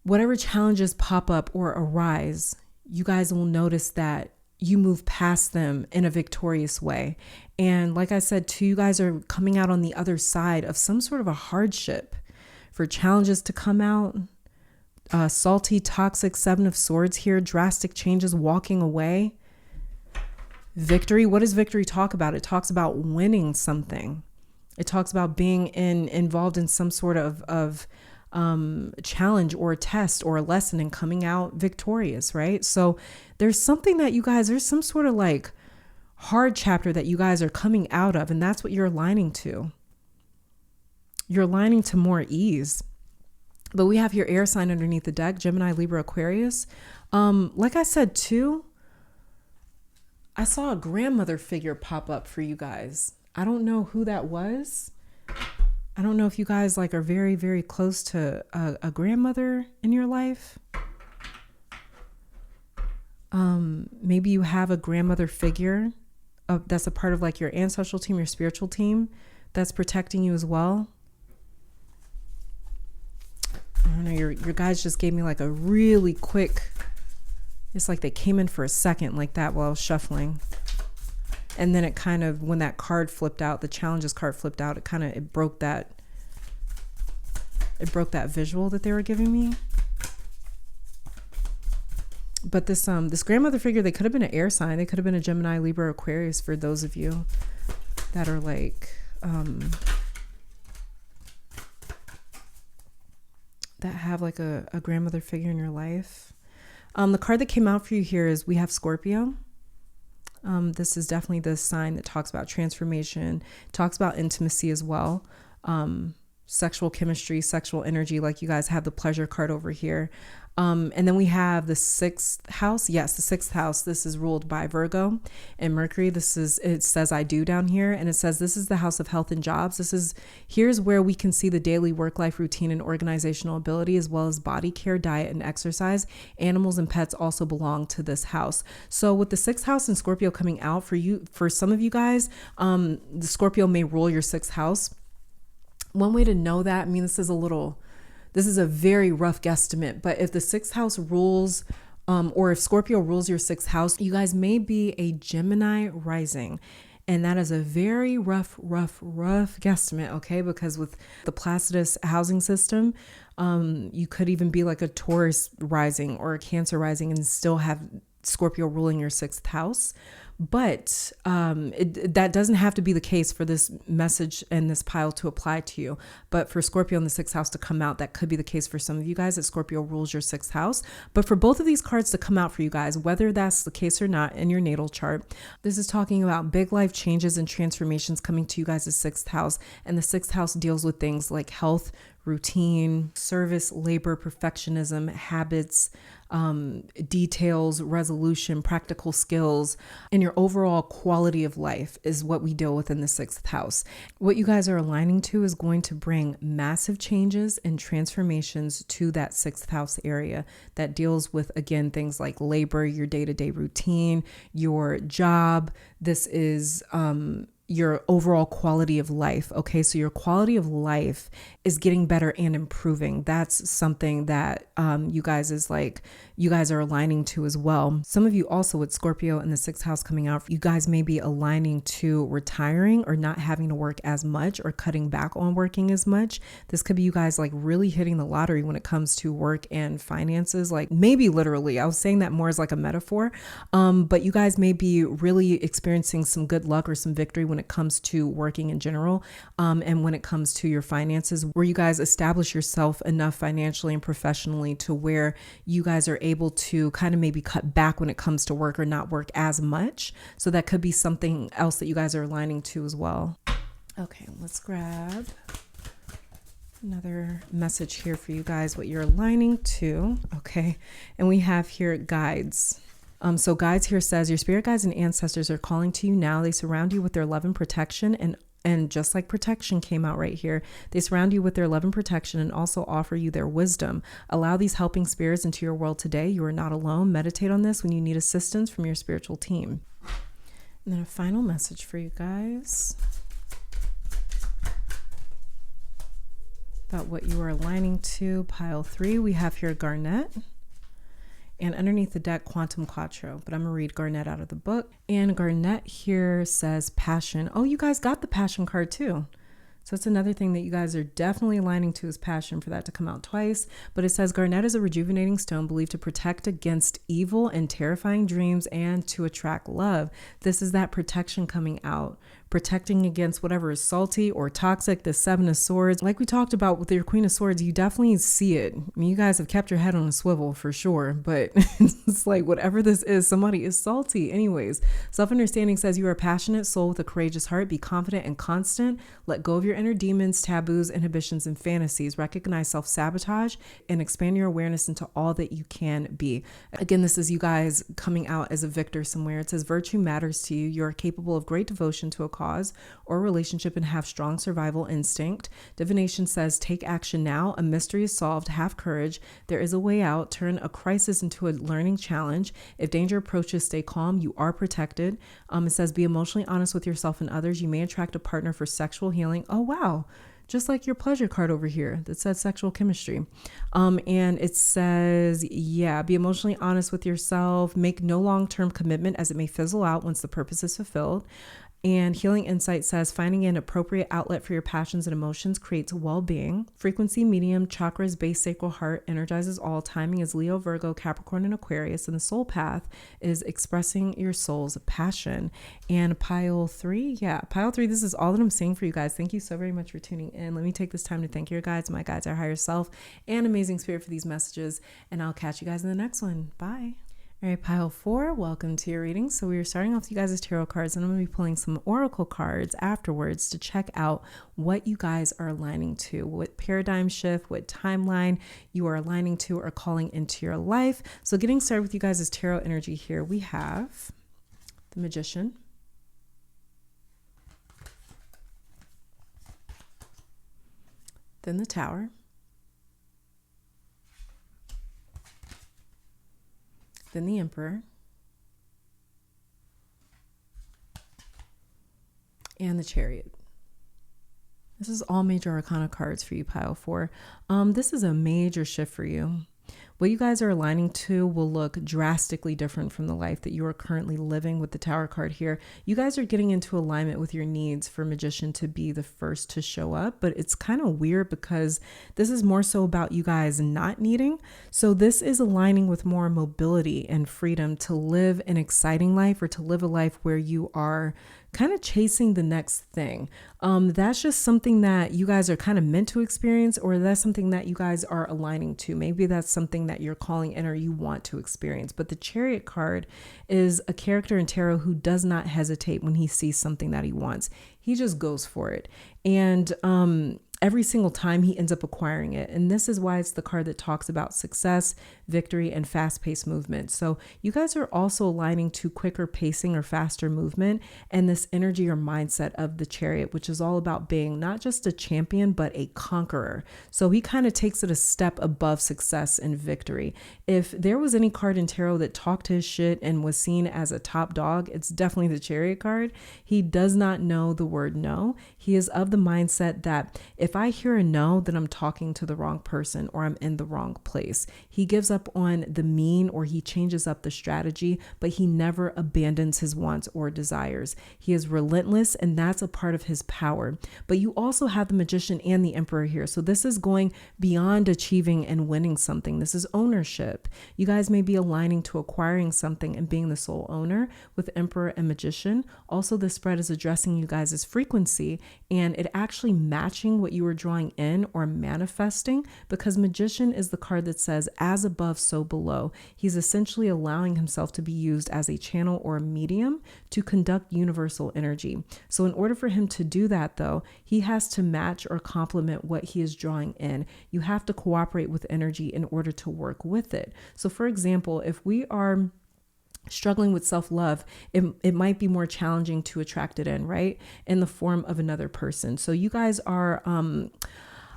Whatever challenges pop up or arise, you guys will notice that you move past them in a victorious way. And like I said, too, you guys are coming out on the other side of some sort of a hardship. For challenges to come out, salty, toxic 7 of Swords here, drastic changes, walking away. Victory. What does victory talk about? It talks about winning something. It talks about being involved in some sort of challenge or a test or a lesson and coming out victorious, right? So there's something that there's some sort of like hard chapter that you guys are coming out of, and that's what you're aligning to. You're aligning to more ease. But we have your air sign underneath the deck, Gemini, Libra, Aquarius. Like I said, too, I saw a grandmother figure pop up for you guys. I don't know who that was. I don't know if you guys like are very, very close to a grandmother in your life. Maybe you have a grandmother figure that's a part of like your ancestral team, your spiritual team that's protecting you as well. I don't know, your guys just gave me like a really quick, it's like they came in for a second like that while I was shuffling. And then it kind of, when that card flipped out, the challenges card flipped out, it broke that visual that they were giving me. But this grandmother figure, they could have been an air sign. They could have been a Gemini, Libra, Aquarius for those of you that are like, that have like a grandmother figure in your life. The card that came out for you here is we have Scorpio. This is definitely the sign that talks about transformation, talks about intimacy as well. Sexual chemistry, sexual energy, like you guys have the pleasure card over here. And then we have the 6th house. Yes, the 6th house. This is ruled by Virgo and Mercury. It says I do down here. And it says this is the house of health and jobs. Here's where we can see the daily work-life routine and organizational ability, as well as body care, diet, and exercise. Animals and pets also belong to this house. So with the 6th house and Scorpio coming out for some of you guys, the Scorpio may rule your 6th house. One way to know that, this is a very rough guesstimate, but if the 6th house rules, or if Scorpio rules your 6th house, you guys may be a Gemini rising. And that is a very rough guesstimate, okay? Because with the Placidus housing system, you could even be like a Taurus rising or a Cancer rising and still have Scorpio ruling your 6th house. But that doesn't have to be the case for this message and this pile to apply to you. But for Scorpio in the 6th house to come out, that could be the case for some of you guys, that Scorpio rules your 6th house. But for both of these cards to come out for you guys, whether that's the case or not in your natal chart, this is talking about big life changes and transformations coming to you guys' 6th house. And the 6th house deals with things like health, routine, service, labor, perfectionism, habits, details, resolution, practical skills, and your overall quality of life is what we deal with in the 6th house. What you guys are aligning to is going to bring massive changes and transformations to that 6th house area that deals with, again, things like labor, your day-to-day routine, your job. This is your overall quality of life. Okay, so your quality of life is getting better and improving. That's something that you guys are aligning to as well. Some of you also with Scorpio in the 6th house coming out, you guys may be aligning to retiring or not having to work as much or cutting back on working as much. This could be you guys like really hitting the lottery when it comes to work and finances, like maybe literally. I was saying that more as like a metaphor, but you guys may be really experiencing some good luck or some victory when it comes to working in general, and when it comes to your finances, where you guys establish yourself enough financially and professionally to where you guys are able to kind of maybe cut back when it comes to work or not work as much. So that could be something else that you guys are aligning to as well. Okay, let's grab another message here for you guys, what you're aligning to. Okay, and we have here guides. So guides here says your spirit guides and ancestors are calling to you now. They surround you with their love and protection, and just like protection came out right here, they surround you with their love and protection and also offer you their wisdom. Allow these helping spirits into your world today. You are not alone. Meditate on this when you need assistance from your spiritual team. And then a final message for you guys about what you are aligning to. Pile 3, we have here Garnet. And underneath the deck, Quantum Quattro. But I'm going to read Garnet out of the book. And Garnet here says passion. Oh, you guys got the passion card too. So that's another thing that you guys are definitely aligning to, is passion, for that to come out twice. But it says Garnet is a rejuvenating stone believed to protect against evil and terrifying dreams and to attract love. This is that protection coming out. Protecting against whatever is salty or toxic. The 7 of Swords, like we talked about with your Queen of Swords, you definitely see it. I mean, you guys have kept your head on a swivel for sure, but it's like whatever this is, somebody is salty. Anyways, self-understanding says you are a passionate soul with a courageous heart. Be confident and constant. Let go of your inner demons, taboos, inhibitions, and fantasies. Recognize self-sabotage and expand your awareness into all that you can be. Again, this is you guys coming out as a victor somewhere. It says virtue matters to you. You are capable of great devotion to a cause or relationship and have strong survival instinct. Divination says take action now. A mystery is solved. Have courage. There is a way out. Turn a crisis into a learning challenge. If danger approaches, stay calm. You are protected. It says be emotionally honest with yourself and others. You may attract a partner for sexual healing. Oh, wow. Just like your pleasure card over here that says sexual chemistry. And it says, yeah, be emotionally honest with yourself. Make no long-term commitment as it may fizzle out once the purpose is fulfilled. And Healing Insight says finding an appropriate outlet for your passions and emotions creates well-being. Frequency medium, chakras, base, sacral heart, energizes all. Timing is Leo, Virgo, Capricorn, and Aquarius. And the soul path is expressing your soul's passion. And pile 3, this is all that I'm saying for you guys. Thank you so very much for tuning in. Let me take this time to thank your guides, my guides, our higher self, and amazing spirit for these messages. And I'll catch you guys in the next one. Bye. All right, pile 4, welcome to your reading. So we are starting off with you guys' tarot cards, and I'm going to be pulling some oracle cards afterwards to check out what you guys are aligning to, what paradigm shift, what timeline you are aligning to or calling into your life. So getting started with you guys' tarot energy here, we have the Magician, then the Tower, then the Emperor, and the Chariot. This is all major arcana cards for you, pile 4. This is a major shift for you. What you guys are aligning to will look drastically different from the life that you are currently living with the Tower card here. You guys are getting into alignment with your needs for Magician to be the first to show up, but it's kind of weird because this is more so about you guys not needing. So this is aligning with more mobility and freedom to live an exciting life, or to live a life where you are kind of chasing the next thing. That's just something that you guys are kind of meant to experience, or that's something that you guys are aligning to. Maybe that's something that you're calling in or you want to experience. But the Chariot card is a character in tarot who does not hesitate when he sees something that he wants. He just goes for it. And every single time he ends up acquiring it. And this is why it's the card that talks about success, victory, and fast-paced movement. So you guys are also aligning to quicker pacing or faster movement, and this energy or mindset of the Chariot, which is all about being not just a champion, but a conqueror. So he kind of takes it a step above success and victory. If there was any card in tarot that talked his shit and was seen as a top dog, it's definitely the Chariot card. He does not know the word no. He is of the mindset that if I hear a no, then I'm talking to the wrong person or I'm in the wrong place. He gives up on the mean, or he changes up the strategy, but he never abandons his wants or desires. He is relentless, and that's a part of his power. But you also have the Magician and the Emperor here. So this is going beyond achieving and winning something. This is ownership. You guys may be aligning to acquiring something and being the sole owner with Emperor and Magician. Also, this spread is addressing you guys' frequency, and it actually matching what you are drawing in or manifesting, because Magician is the card that says as above, so below. He's essentially allowing himself to be used as a channel or a medium to conduct universal energy. So in order for him to do that, though, he has to match or complement what he is drawing in. You have to cooperate with energy in order to work with it. So for example, if we are struggling with self-love, it might be more challenging to attract it in, right? In the form of another person. So you guys are,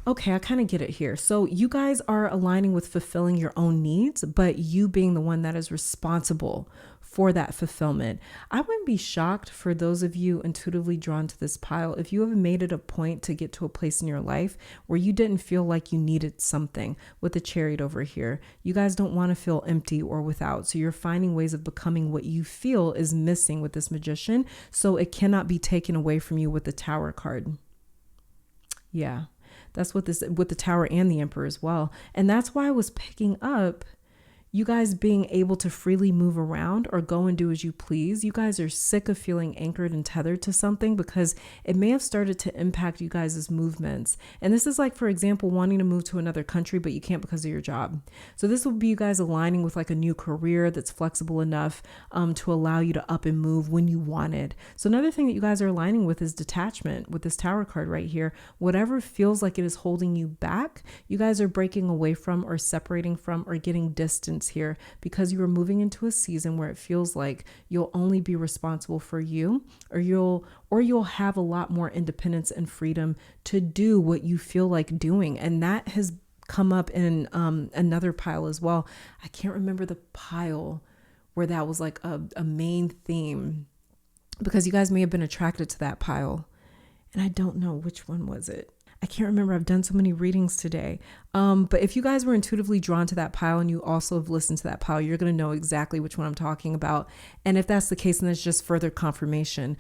okay, I kind of get it here. So you guys are aligning with fulfilling your own needs, but you being the one that is responsible for that fulfillment. I wouldn't be shocked for those of you intuitively drawn to this pile if you have made it a point to get to a place in your life where you didn't feel like you needed something. With the Chariot over here, you guys don't want to feel empty or without. So you're finding ways of becoming what you feel is missing with this Magician, so it cannot be taken away from you with the Tower card. Yeah, that's what this with the Tower and the Emperor as well. And that's why I was picking up you guys being able to freely move around or go and do as you please. You guys are sick of feeling anchored and tethered to something because it may have started to impact you guys' movements. And this is like, for example, wanting to move to another country, but you can't because of your job. So this will be you guys aligning with like a new career that's flexible enough to allow you to up and move when you want it. So another thing that you guys are aligning with is detachment with this Tower card right here. Whatever feels like it is holding you back, you guys are breaking away from or separating from or getting distance here, because you are moving into a season where it feels like you'll only be responsible for you, or you'll have a lot more independence and freedom to do what you feel like doing. And that has come up in another pile as well. I can't remember the pile where that was like a main theme, because you guys may have been attracted to that pile, and I don't know which one was it. I can't remember. I've done so many readings today. But if you guys were intuitively drawn to that pile and you also have listened to that pile, you're going to know exactly which one I'm talking about. And if that's the case, then it's just further confirmation.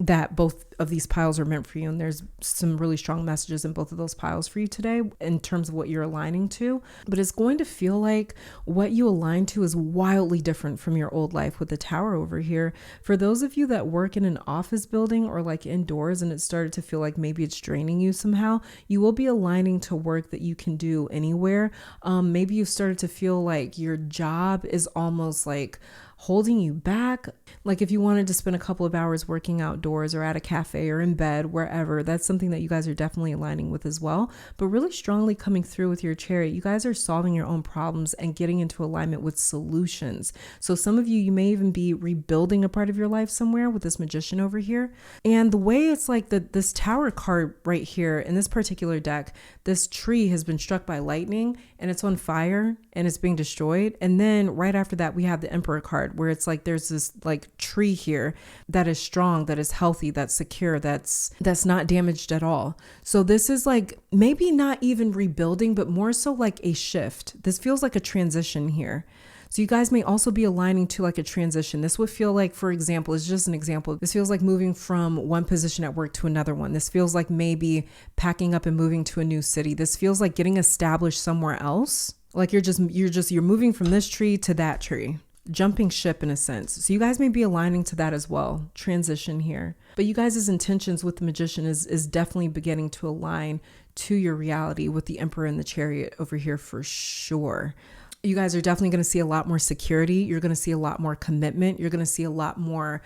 that both of these piles are meant for you. And there's some really strong messages in both of those piles for you today in terms of what you're aligning to. But it's going to feel like what you align to is wildly different from your old life with the Tower over here. For those of you that work in an office building or like indoors and it started to feel like maybe it's draining you somehow, you will be aligning to work that you can do anywhere. Maybe you started to feel like your job is almost like holding you back. Like if you wanted to spend a couple of hours working outdoors or at a cafe or in bed, wherever, that's something that you guys are definitely aligning with as well. But really strongly coming through with your Chariot, you guys are solving your own problems and getting into alignment with solutions. So some of you may even be rebuilding a part of your life somewhere with this Magician over here. And the way it's like this Tower card right here in this particular deck, this tree has been struck by lightning and it's on fire and it's being destroyed. And then right after that, we have the Emperor card where it's like there's this like tree here that is strong, that is healthy, that's secure, that's not damaged at all. So this is like maybe not even rebuilding, but more so like a shift. This feels like a transition here. So you guys may also be aligning to like a transition. This would feel like, for example, it's just an example. This feels like moving from one position at work to another one. This feels like maybe packing up and moving to a new city. This feels like getting established somewhere else. Like you're moving from this tree to that tree, jumping ship in a sense. So you guys may be aligning to that as well. Transition here. But you guys' intentions with the Magician is definitely beginning to align to your reality with the Emperor and the Chariot over here for sure. You guys are definitely going to see a lot more security. You're going to see a lot more commitment. You're going to see a lot more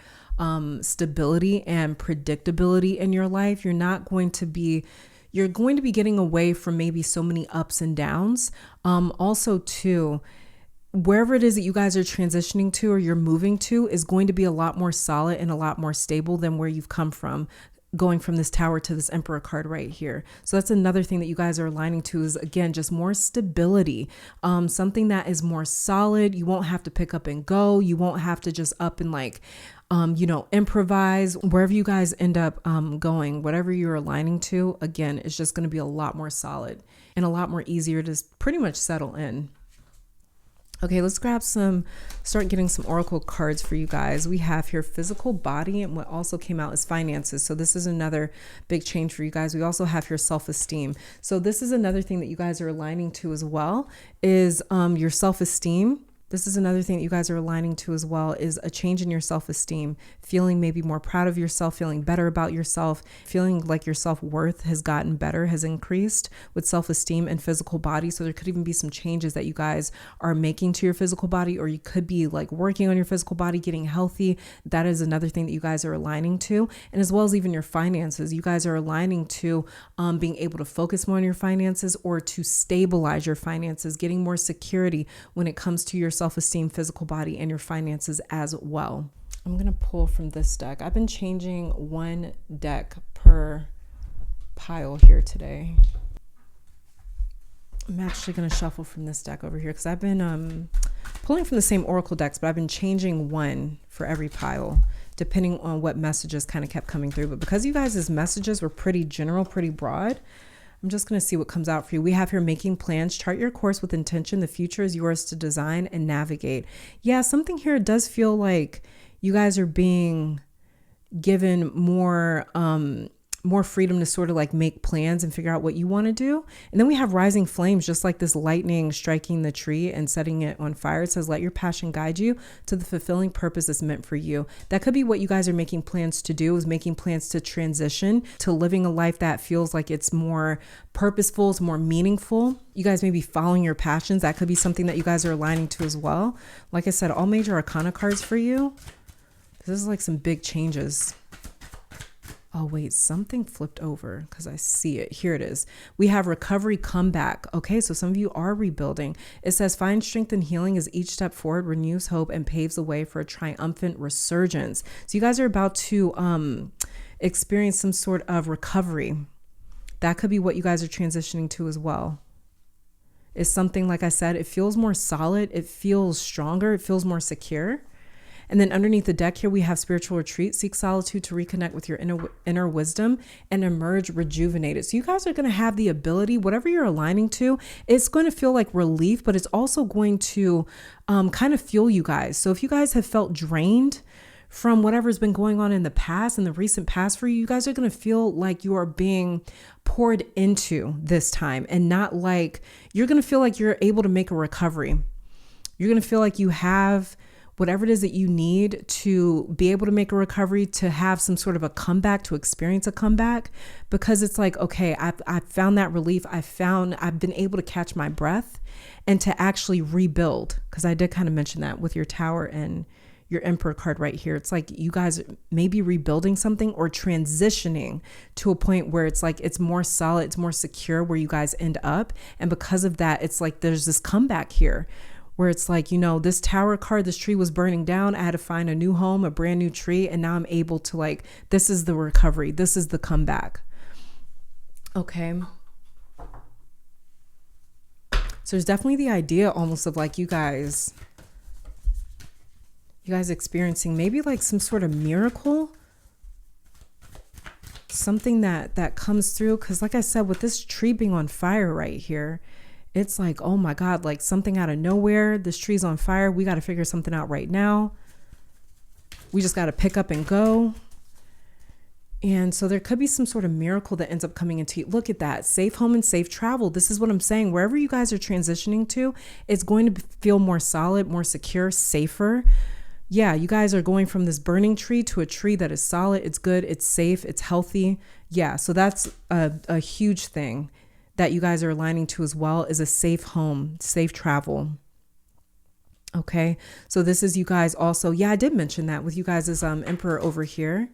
stability and predictability in your life. You're going to be getting away from maybe so many ups and downs. Also too, wherever it is that you guys are transitioning to or you're moving to is going to be a lot more solid and a lot more stable than where you've come from, going from this Tower to this Emperor card right here. So that's another thing that you guys are aligning to is, again, just more stability, something that is more solid. You won't have to pick up and go. You won't have to just up and like, improvise. Wherever you guys end up going, whatever you're aligning to, again, it's just going to be a lot more solid and a lot more easier to pretty much settle in. Okay, let's start getting some oracle cards for you guys. We have here physical body, and what also came out is finances. So this is another big change for you guys. We also have here self-esteem. So this is another thing that you guys are aligning to as well is your self-esteem. This is another thing that you guys are aligning to as well is a change in your self-esteem, feeling maybe more proud of yourself, feeling better about yourself, feeling like your self-worth has gotten better, has increased with self-esteem and physical body. So there could even be some changes that you guys are making to your physical body, or you could be like working on your physical body, getting healthy. That is another thing that you guys are aligning to. And as well as even your finances, you guys are aligning to being able to focus more on your finances or to stabilize your finances, getting more security when it comes to your self-esteem, physical body, and your finances as well. I'm going to pull from this deck. I've been changing one deck per pile here today. I'm actually going to shuffle from this deck over here because I've been pulling from the same oracle decks, but I've been changing one for every pile depending on what messages kind of kept coming through. But because you guys' messages were pretty general, pretty broad, I'm just going to see what comes out for you. We have here making plans, chart your course with intention. The future is yours to design and navigate. Yeah, something here does feel like you guys are being given more freedom to sort of like make plans and figure out what you want to do. And then we have rising flames, just like this lightning striking the tree and setting it on fire. It says, let your passion guide you to the fulfilling purpose that's meant for you. That could be what you guys are making plans to do, is making plans to transition to living a life that feels like it's more purposeful, it's more meaningful. You guys may be following your passions. That could be something that you guys are aligning to as well. Like I said, all major arcana cards for you. This is like some big changes. Oh, wait, something flipped over because I see it. Here it is. We have recovery, comeback. Okay, so some of you are rebuilding. It says, find strength and healing as each step forward renews hope and paves the way for a triumphant resurgence. So you guys are about to experience some sort of recovery. That could be what you guys are transitioning to as well. It's something, like I said, it feels more solid. It feels stronger. It feels more secure. And then underneath the deck here, we have spiritual retreat, seek solitude to reconnect with your inner wisdom and emerge rejuvenated. So you guys are going to have the ability, whatever you're aligning to, it's going to feel like relief, but it's also going to kind of fuel you guys. So if you guys have felt drained from whatever's been going on in the past, in the recent past for you. You guys are going to feel like you are being poured into this time, and not like, you're going to feel like you're able to make a recovery. You're going to feel like you have whatever it is that you need to be able to make a recovery, to have some sort of a comeback, to experience a comeback, because it's like, okay, I've found that relief. I've been able to catch my breath and to actually rebuild. Because I did kind of mention that with your Tower and your Emperor card right here. It's like you guys may be rebuilding something or transitioning to a point where it's like, it's more solid, it's more secure where you guys end up. And because of that, it's like there's this comeback here, where it's like, you know, this Tower card, this tree was burning down. I had to find a new home, a brand new tree. And now I'm able to, like, this is the recovery. This is the comeback. Okay. So there's definitely the idea almost of like you guys experiencing maybe like some sort of miracle, something that comes through. Cause like I said, with this tree being on fire right here, it's like, oh my God, like something out of nowhere. This tree's on fire. We got to figure something out right now. We just got to pick up and go. And so there could be some sort of miracle that ends up coming into you. Look at that. Safe home and safe travel. This is what I'm saying. Wherever you guys are transitioning to, it's going to feel more solid, more secure, safer. Yeah, you guys are going from this burning tree to a tree that is solid. It's good. It's safe. It's healthy. Yeah, so that's a huge thing that you guys are aligning to as well, is a safe home, safe travel. Okay, so this is you guys also, yeah, I did mention that with you guys as Emperor over here,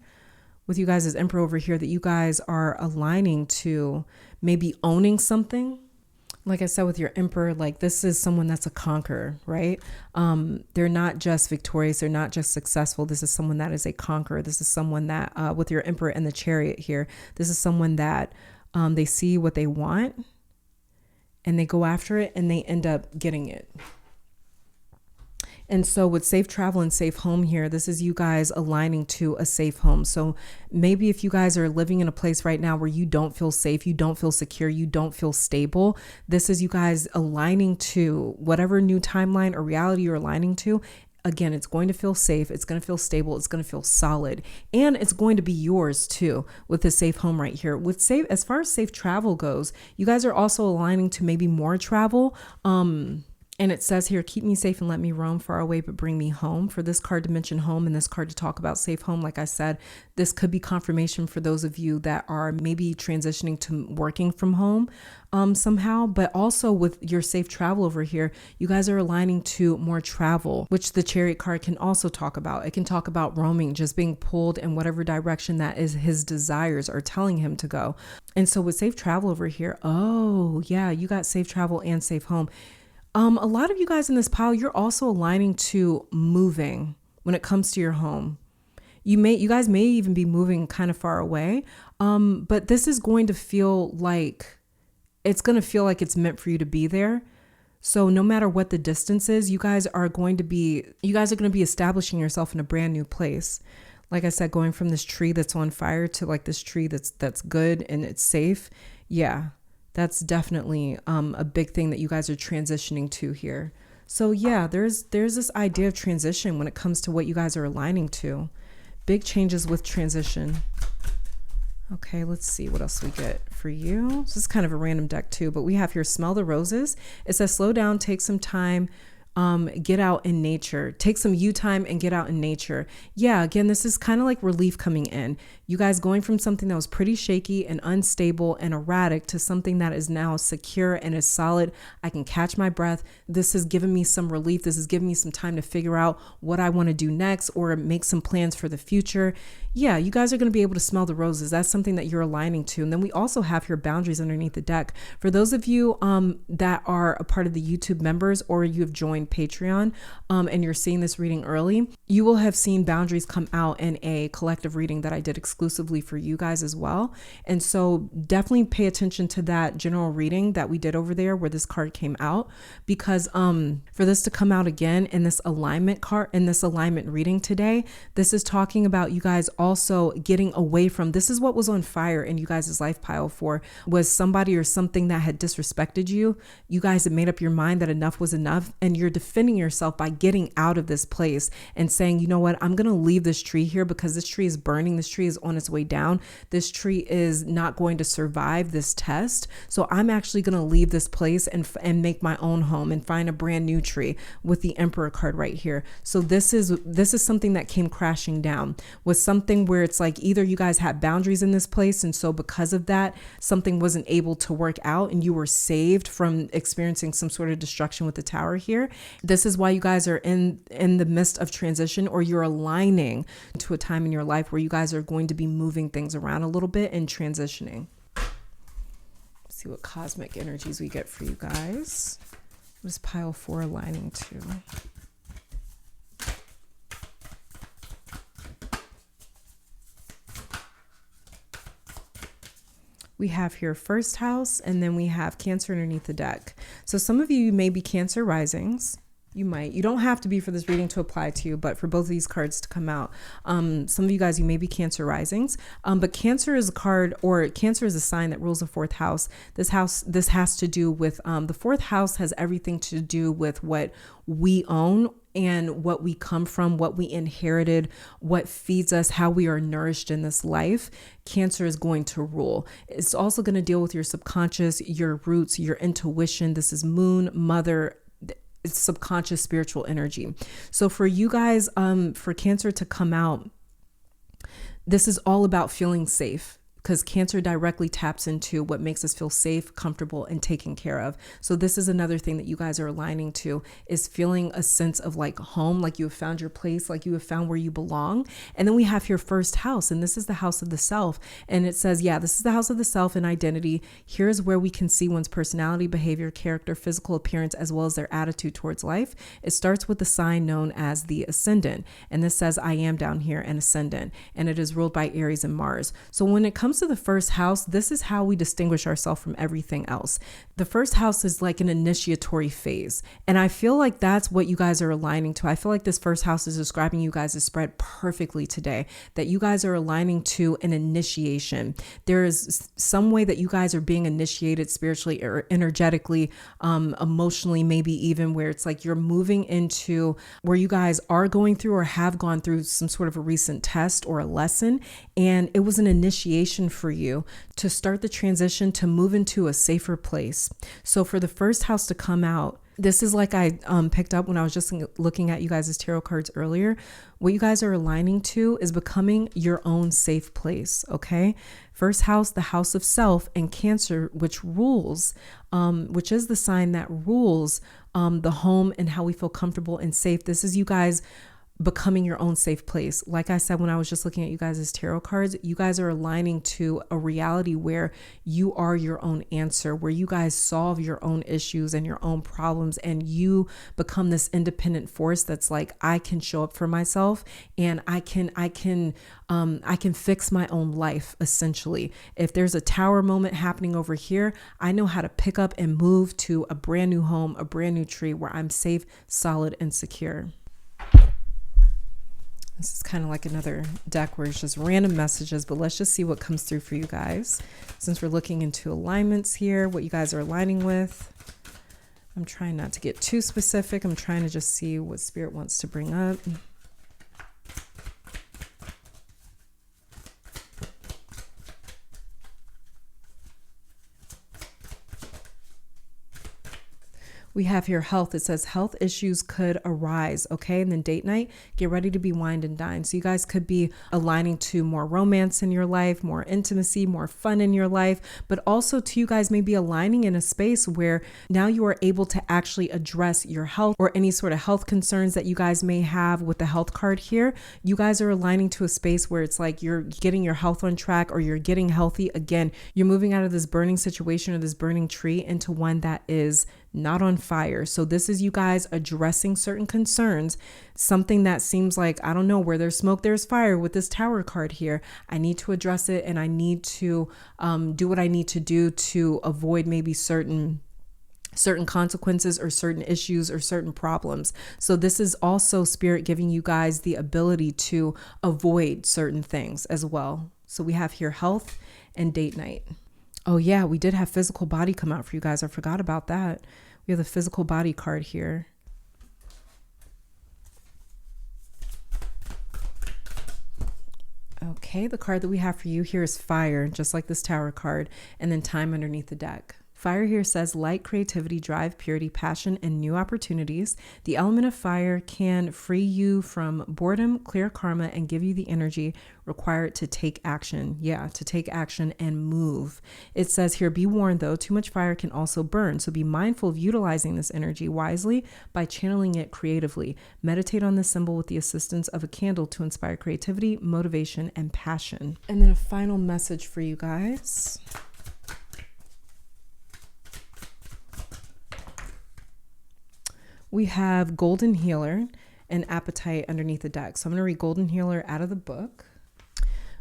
that you guys are aligning to maybe owning something. Like I said, with your Emperor, like this is someone that's a conqueror, right? They're not just victorious. They're not just successful. This is someone that is a conqueror. This is someone that, with your Emperor and the Chariot here, this is someone that they see what they want and they go after it and they end up getting it. And so with safe travel and safe home here, this is you guys aligning to a safe home. So maybe if you guys are living in a place right now where you don't feel safe, you don't feel secure, you don't feel stable, this is you guys aligning to whatever new timeline or reality you're aligning to. Again, it's going to feel safe. It's going to feel stable. It's going to feel solid. And it's going to be yours too with the safe home right here. With safe, as far as safe travel goes, you guys are also aligning to maybe more travel. And it says here, keep me safe and let me roam far away, but bring me home. For this card to mention home and this card to talk about safe home, like I said, this could be confirmation for those of you that are maybe transitioning to working from home somehow. But also with your safe travel over here, you guys are aligning to more travel, which the Chariot card can also talk about. It can talk about roaming, just being pulled in whatever direction that is his desires are telling him to go. And so with safe travel over here, oh yeah, you got safe travel and safe home. A lot of you guys in this pile, you're also aligning to moving when it comes to your home. You guys may even be moving kind of far away. But this is going to feel like it's meant for you to be there. So no matter what the distance is, you guys are going to be establishing yourself in a brand new place. Like I said, going from this tree that's on fire to like this tree that's good and it's safe. Yeah. That's definitely a big thing that you guys are transitioning to here. So yeah, there's this idea of transition when it comes to what you guys are aligning to. Big changes with transition. Okay, let's see what else we get for you. This is kind of a random deck too, but we have here, smell the roses. It says slow down, take some time, get out in nature, take some you time and get out in nature. Yeah, again, this is kind of like relief coming in. You guys going from something that was pretty shaky and unstable and erratic to something that is now secure and is solid. I can catch my breath. This has given me some relief. This has given me some time to figure out what I want to do next or make some plans for the future. Yeah, you guys are going to be able to smell the roses. That's something that you're aligning to. And then we also have your boundaries underneath the deck. For those of you that are a part of the YouTube members or you have joined Patreon and you're seeing this reading early, you will have seen boundaries come out in a collective reading that I did exclusively for you guys as well. And so definitely pay attention to that general reading that we did over there where this card came out, because for this to come out again in this alignment card, in this alignment reading today, this is talking about you guys also getting away from, this is what was on fire in you guys' life pile for, was somebody or something that had disrespected you. You guys had made up your mind that enough was enough and you're you're defending yourself by getting out of this place and saying, you know what, I'm going to leave this tree here because this tree is burning. This tree is on its way down. This tree is not going to survive this test. So I'm actually going to leave this place and make my own home and find a brand new tree, with the Emperor card right here. So this is something that came crashing down, was something where it's like either you guys had boundaries in this place, and so because of that, something wasn't able to work out and you were saved from experiencing some sort of destruction with the Tower here. This is why you guys are in the midst of transition, or you're aligning to a time in your life where you guys are going to be moving things around a little bit and transitioning. Let's see what cosmic energies we get for you guys. What is pile 4 aligning to? We have here first house, and then we have Cancer underneath the deck. So some of you may be Cancer risings. You don't have to be for this reading to apply to you, but for both of these cards to come out, some of you guys, you may be Cancer risings, but Cancer is a card, or Cancer is a sign that rules the 4th house. This has to do with, the 4th house has everything to do with what we own and what we come from, what we inherited, what feeds us, how we are nourished in this life. Cancer is going to rule. It's also going to deal with your subconscious, your roots, your intuition. This is Moon, Mother, it's subconscious spiritual energy. So for you guys, for Cancer to come out, this is all about feeling safe, because Cancer directly taps into what makes us feel safe, comfortable, and taken care of. So this is another thing that you guys are aligning to, is feeling a sense of like home, like you have found your place, like you have found where you belong. And then we have your first house, and this is the house of the self. And it says, yeah, this is the house of the self and identity. Here's where we can see one's personality, behavior, character, physical appearance, as well as their attitude towards life. It starts with the sign known as the ascendant. And this says, I am down here, and ascendant. And it is ruled by Aries and Mars. So when it comes to the first house, this is how we distinguish ourselves from everything else. The first house is like an initiatory phase. And I feel like that's what you guys are aligning to. I feel like this first house is describing you guys' spread perfectly today, that you guys are aligning to an initiation. There is some way that you guys are being initiated spiritually or energetically, emotionally, maybe even, where it's like you're moving into where you guys are going through or have gone through some sort of a recent test or a lesson. And it was an initiation for you to start the transition to move into a safer place. So for the first house to come out, this is like I picked up when I was just looking at you guys' tarot cards earlier. What you guys are aligning to is becoming your own safe place, okay? First house, the house of self, and Cancer, which rules, which is the sign that rules the home and how we feel comfortable and safe. This is you guys becoming your own safe place. Like I said, when I was just looking at you guys' tarot cards, you guys are aligning to a reality where you are your own answer, where you guys solve your own issues and your own problems, and you become this independent force that's like, I can show up for myself, and I can fix my own life. Essentially, if there's a tower moment happening over here, I know how to pick up and move to a brand new home, a brand new tree where I'm safe, solid, and secure. This is kind of like another deck where it's just random messages, but let's just see what comes through for you guys. Since we're looking into alignments here, what you guys are aligning with. I'm trying not to get too specific. I'm trying to just see what Spirit wants to bring up. We have here health. It says health issues could arise. Okay. And then date night, get ready to be wined and dined. So you guys could be aligning to more romance in your life, more intimacy, more fun in your life, but also to you guys may be aligning in a space where now you are able to actually address your health or any sort of health concerns that you guys may have with the health card here. You guys are aligning to a space where it's like you're getting your health on track, or you're getting healthy. Again, you're moving out of this burning situation or this burning tree into one that is not on fire. So this is you guys addressing certain concerns, something that seems like, I don't know, where there's smoke, there's fire with this Tower card here. I need to address it, and I need to do what I need to do to avoid maybe certain consequences or certain issues or certain problems. So this is also Spirit giving you guys the ability to avoid certain things as well. So we have here health and date night. Oh yeah, we did have physical body come out for you guys. I forgot about that. We have the physical body card here. Okay, the card that we have for you here is Fire, just like this Tower card, and then Time underneath the deck. Fire here says light, creativity, drive, purity, passion, and new opportunities. The element of fire can free you from boredom, clear karma, and give you the energy required to take action. Yeah, to take action and move. It says here, be warned though, too much fire can also burn. So be mindful of utilizing this energy wisely by channeling it creatively. Meditate on this symbol with the assistance of a candle to inspire creativity, motivation, and passion. And then a final message for you guys. We have Golden Healer and Appetite underneath the deck. So I'm going to read Golden Healer out of the book.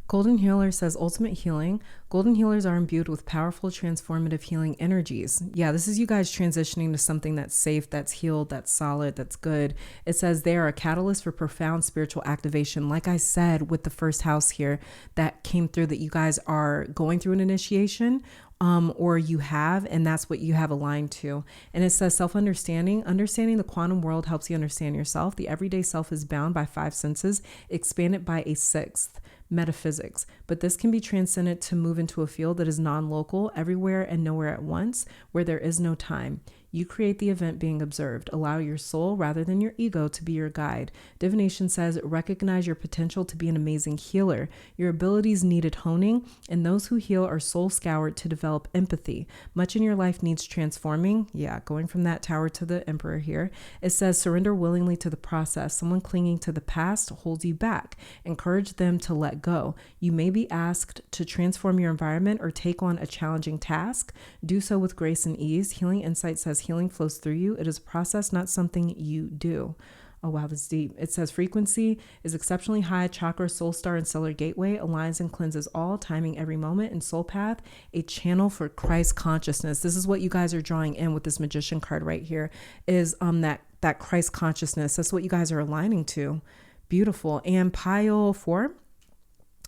Golden Healer says ultimate healing. Golden healers are imbued with powerful transformative healing energies. Yeah, this is you guys transitioning to something that's safe, that's healed, that's solid, that's good. It says they are a catalyst for profound spiritual activation. Like I said with the first house here that came through, that you guys are going through an initiation, or you have, and that's what you have aligned to. And it says self-understanding. Understanding the quantum world helps you understand yourself. The everyday self is bound by 5 senses, expanded by a 6th, metaphysics. But this can be transcended to move into a field that is non-local, everywhere and nowhere at once, where there is no time. You create the event being observed. Allow your soul rather than your ego to be your guide. Divination says recognize your potential to be an amazing healer. Your abilities needed honing, and those who heal are soul scoured to develop empathy. Much in your life needs transforming. Yeah, going from that Tower to the Emperor here. It says surrender willingly to the process. Someone clinging to the past holds you back. Encourage them to let go. You may be asked to transform your environment or take on a challenging task. Do so with grace and ease. Healing Insight says healing flows through you. It is a process, not something you do. Oh, wow, that's deep. It says frequency is exceptionally high. Chakra, soul star, and stellar gateway aligns and cleanses all, timing every moment. And soul path, a channel for Christ consciousness. This is what you guys are drawing in with this Magician card right here, is that Christ consciousness. That's what you guys are aligning to. Beautiful. And pile 4.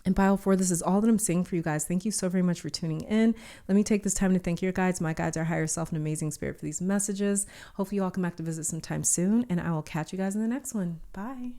And pile 4, this is all that I'm seeing for you guys. Thank you so very much for tuning in. Let me take this time to thank your guides, my guides, our higher self, and amazing spirit for these messages. Hopefully you all come back to visit sometime soon, and I will catch you guys in the next one. Bye.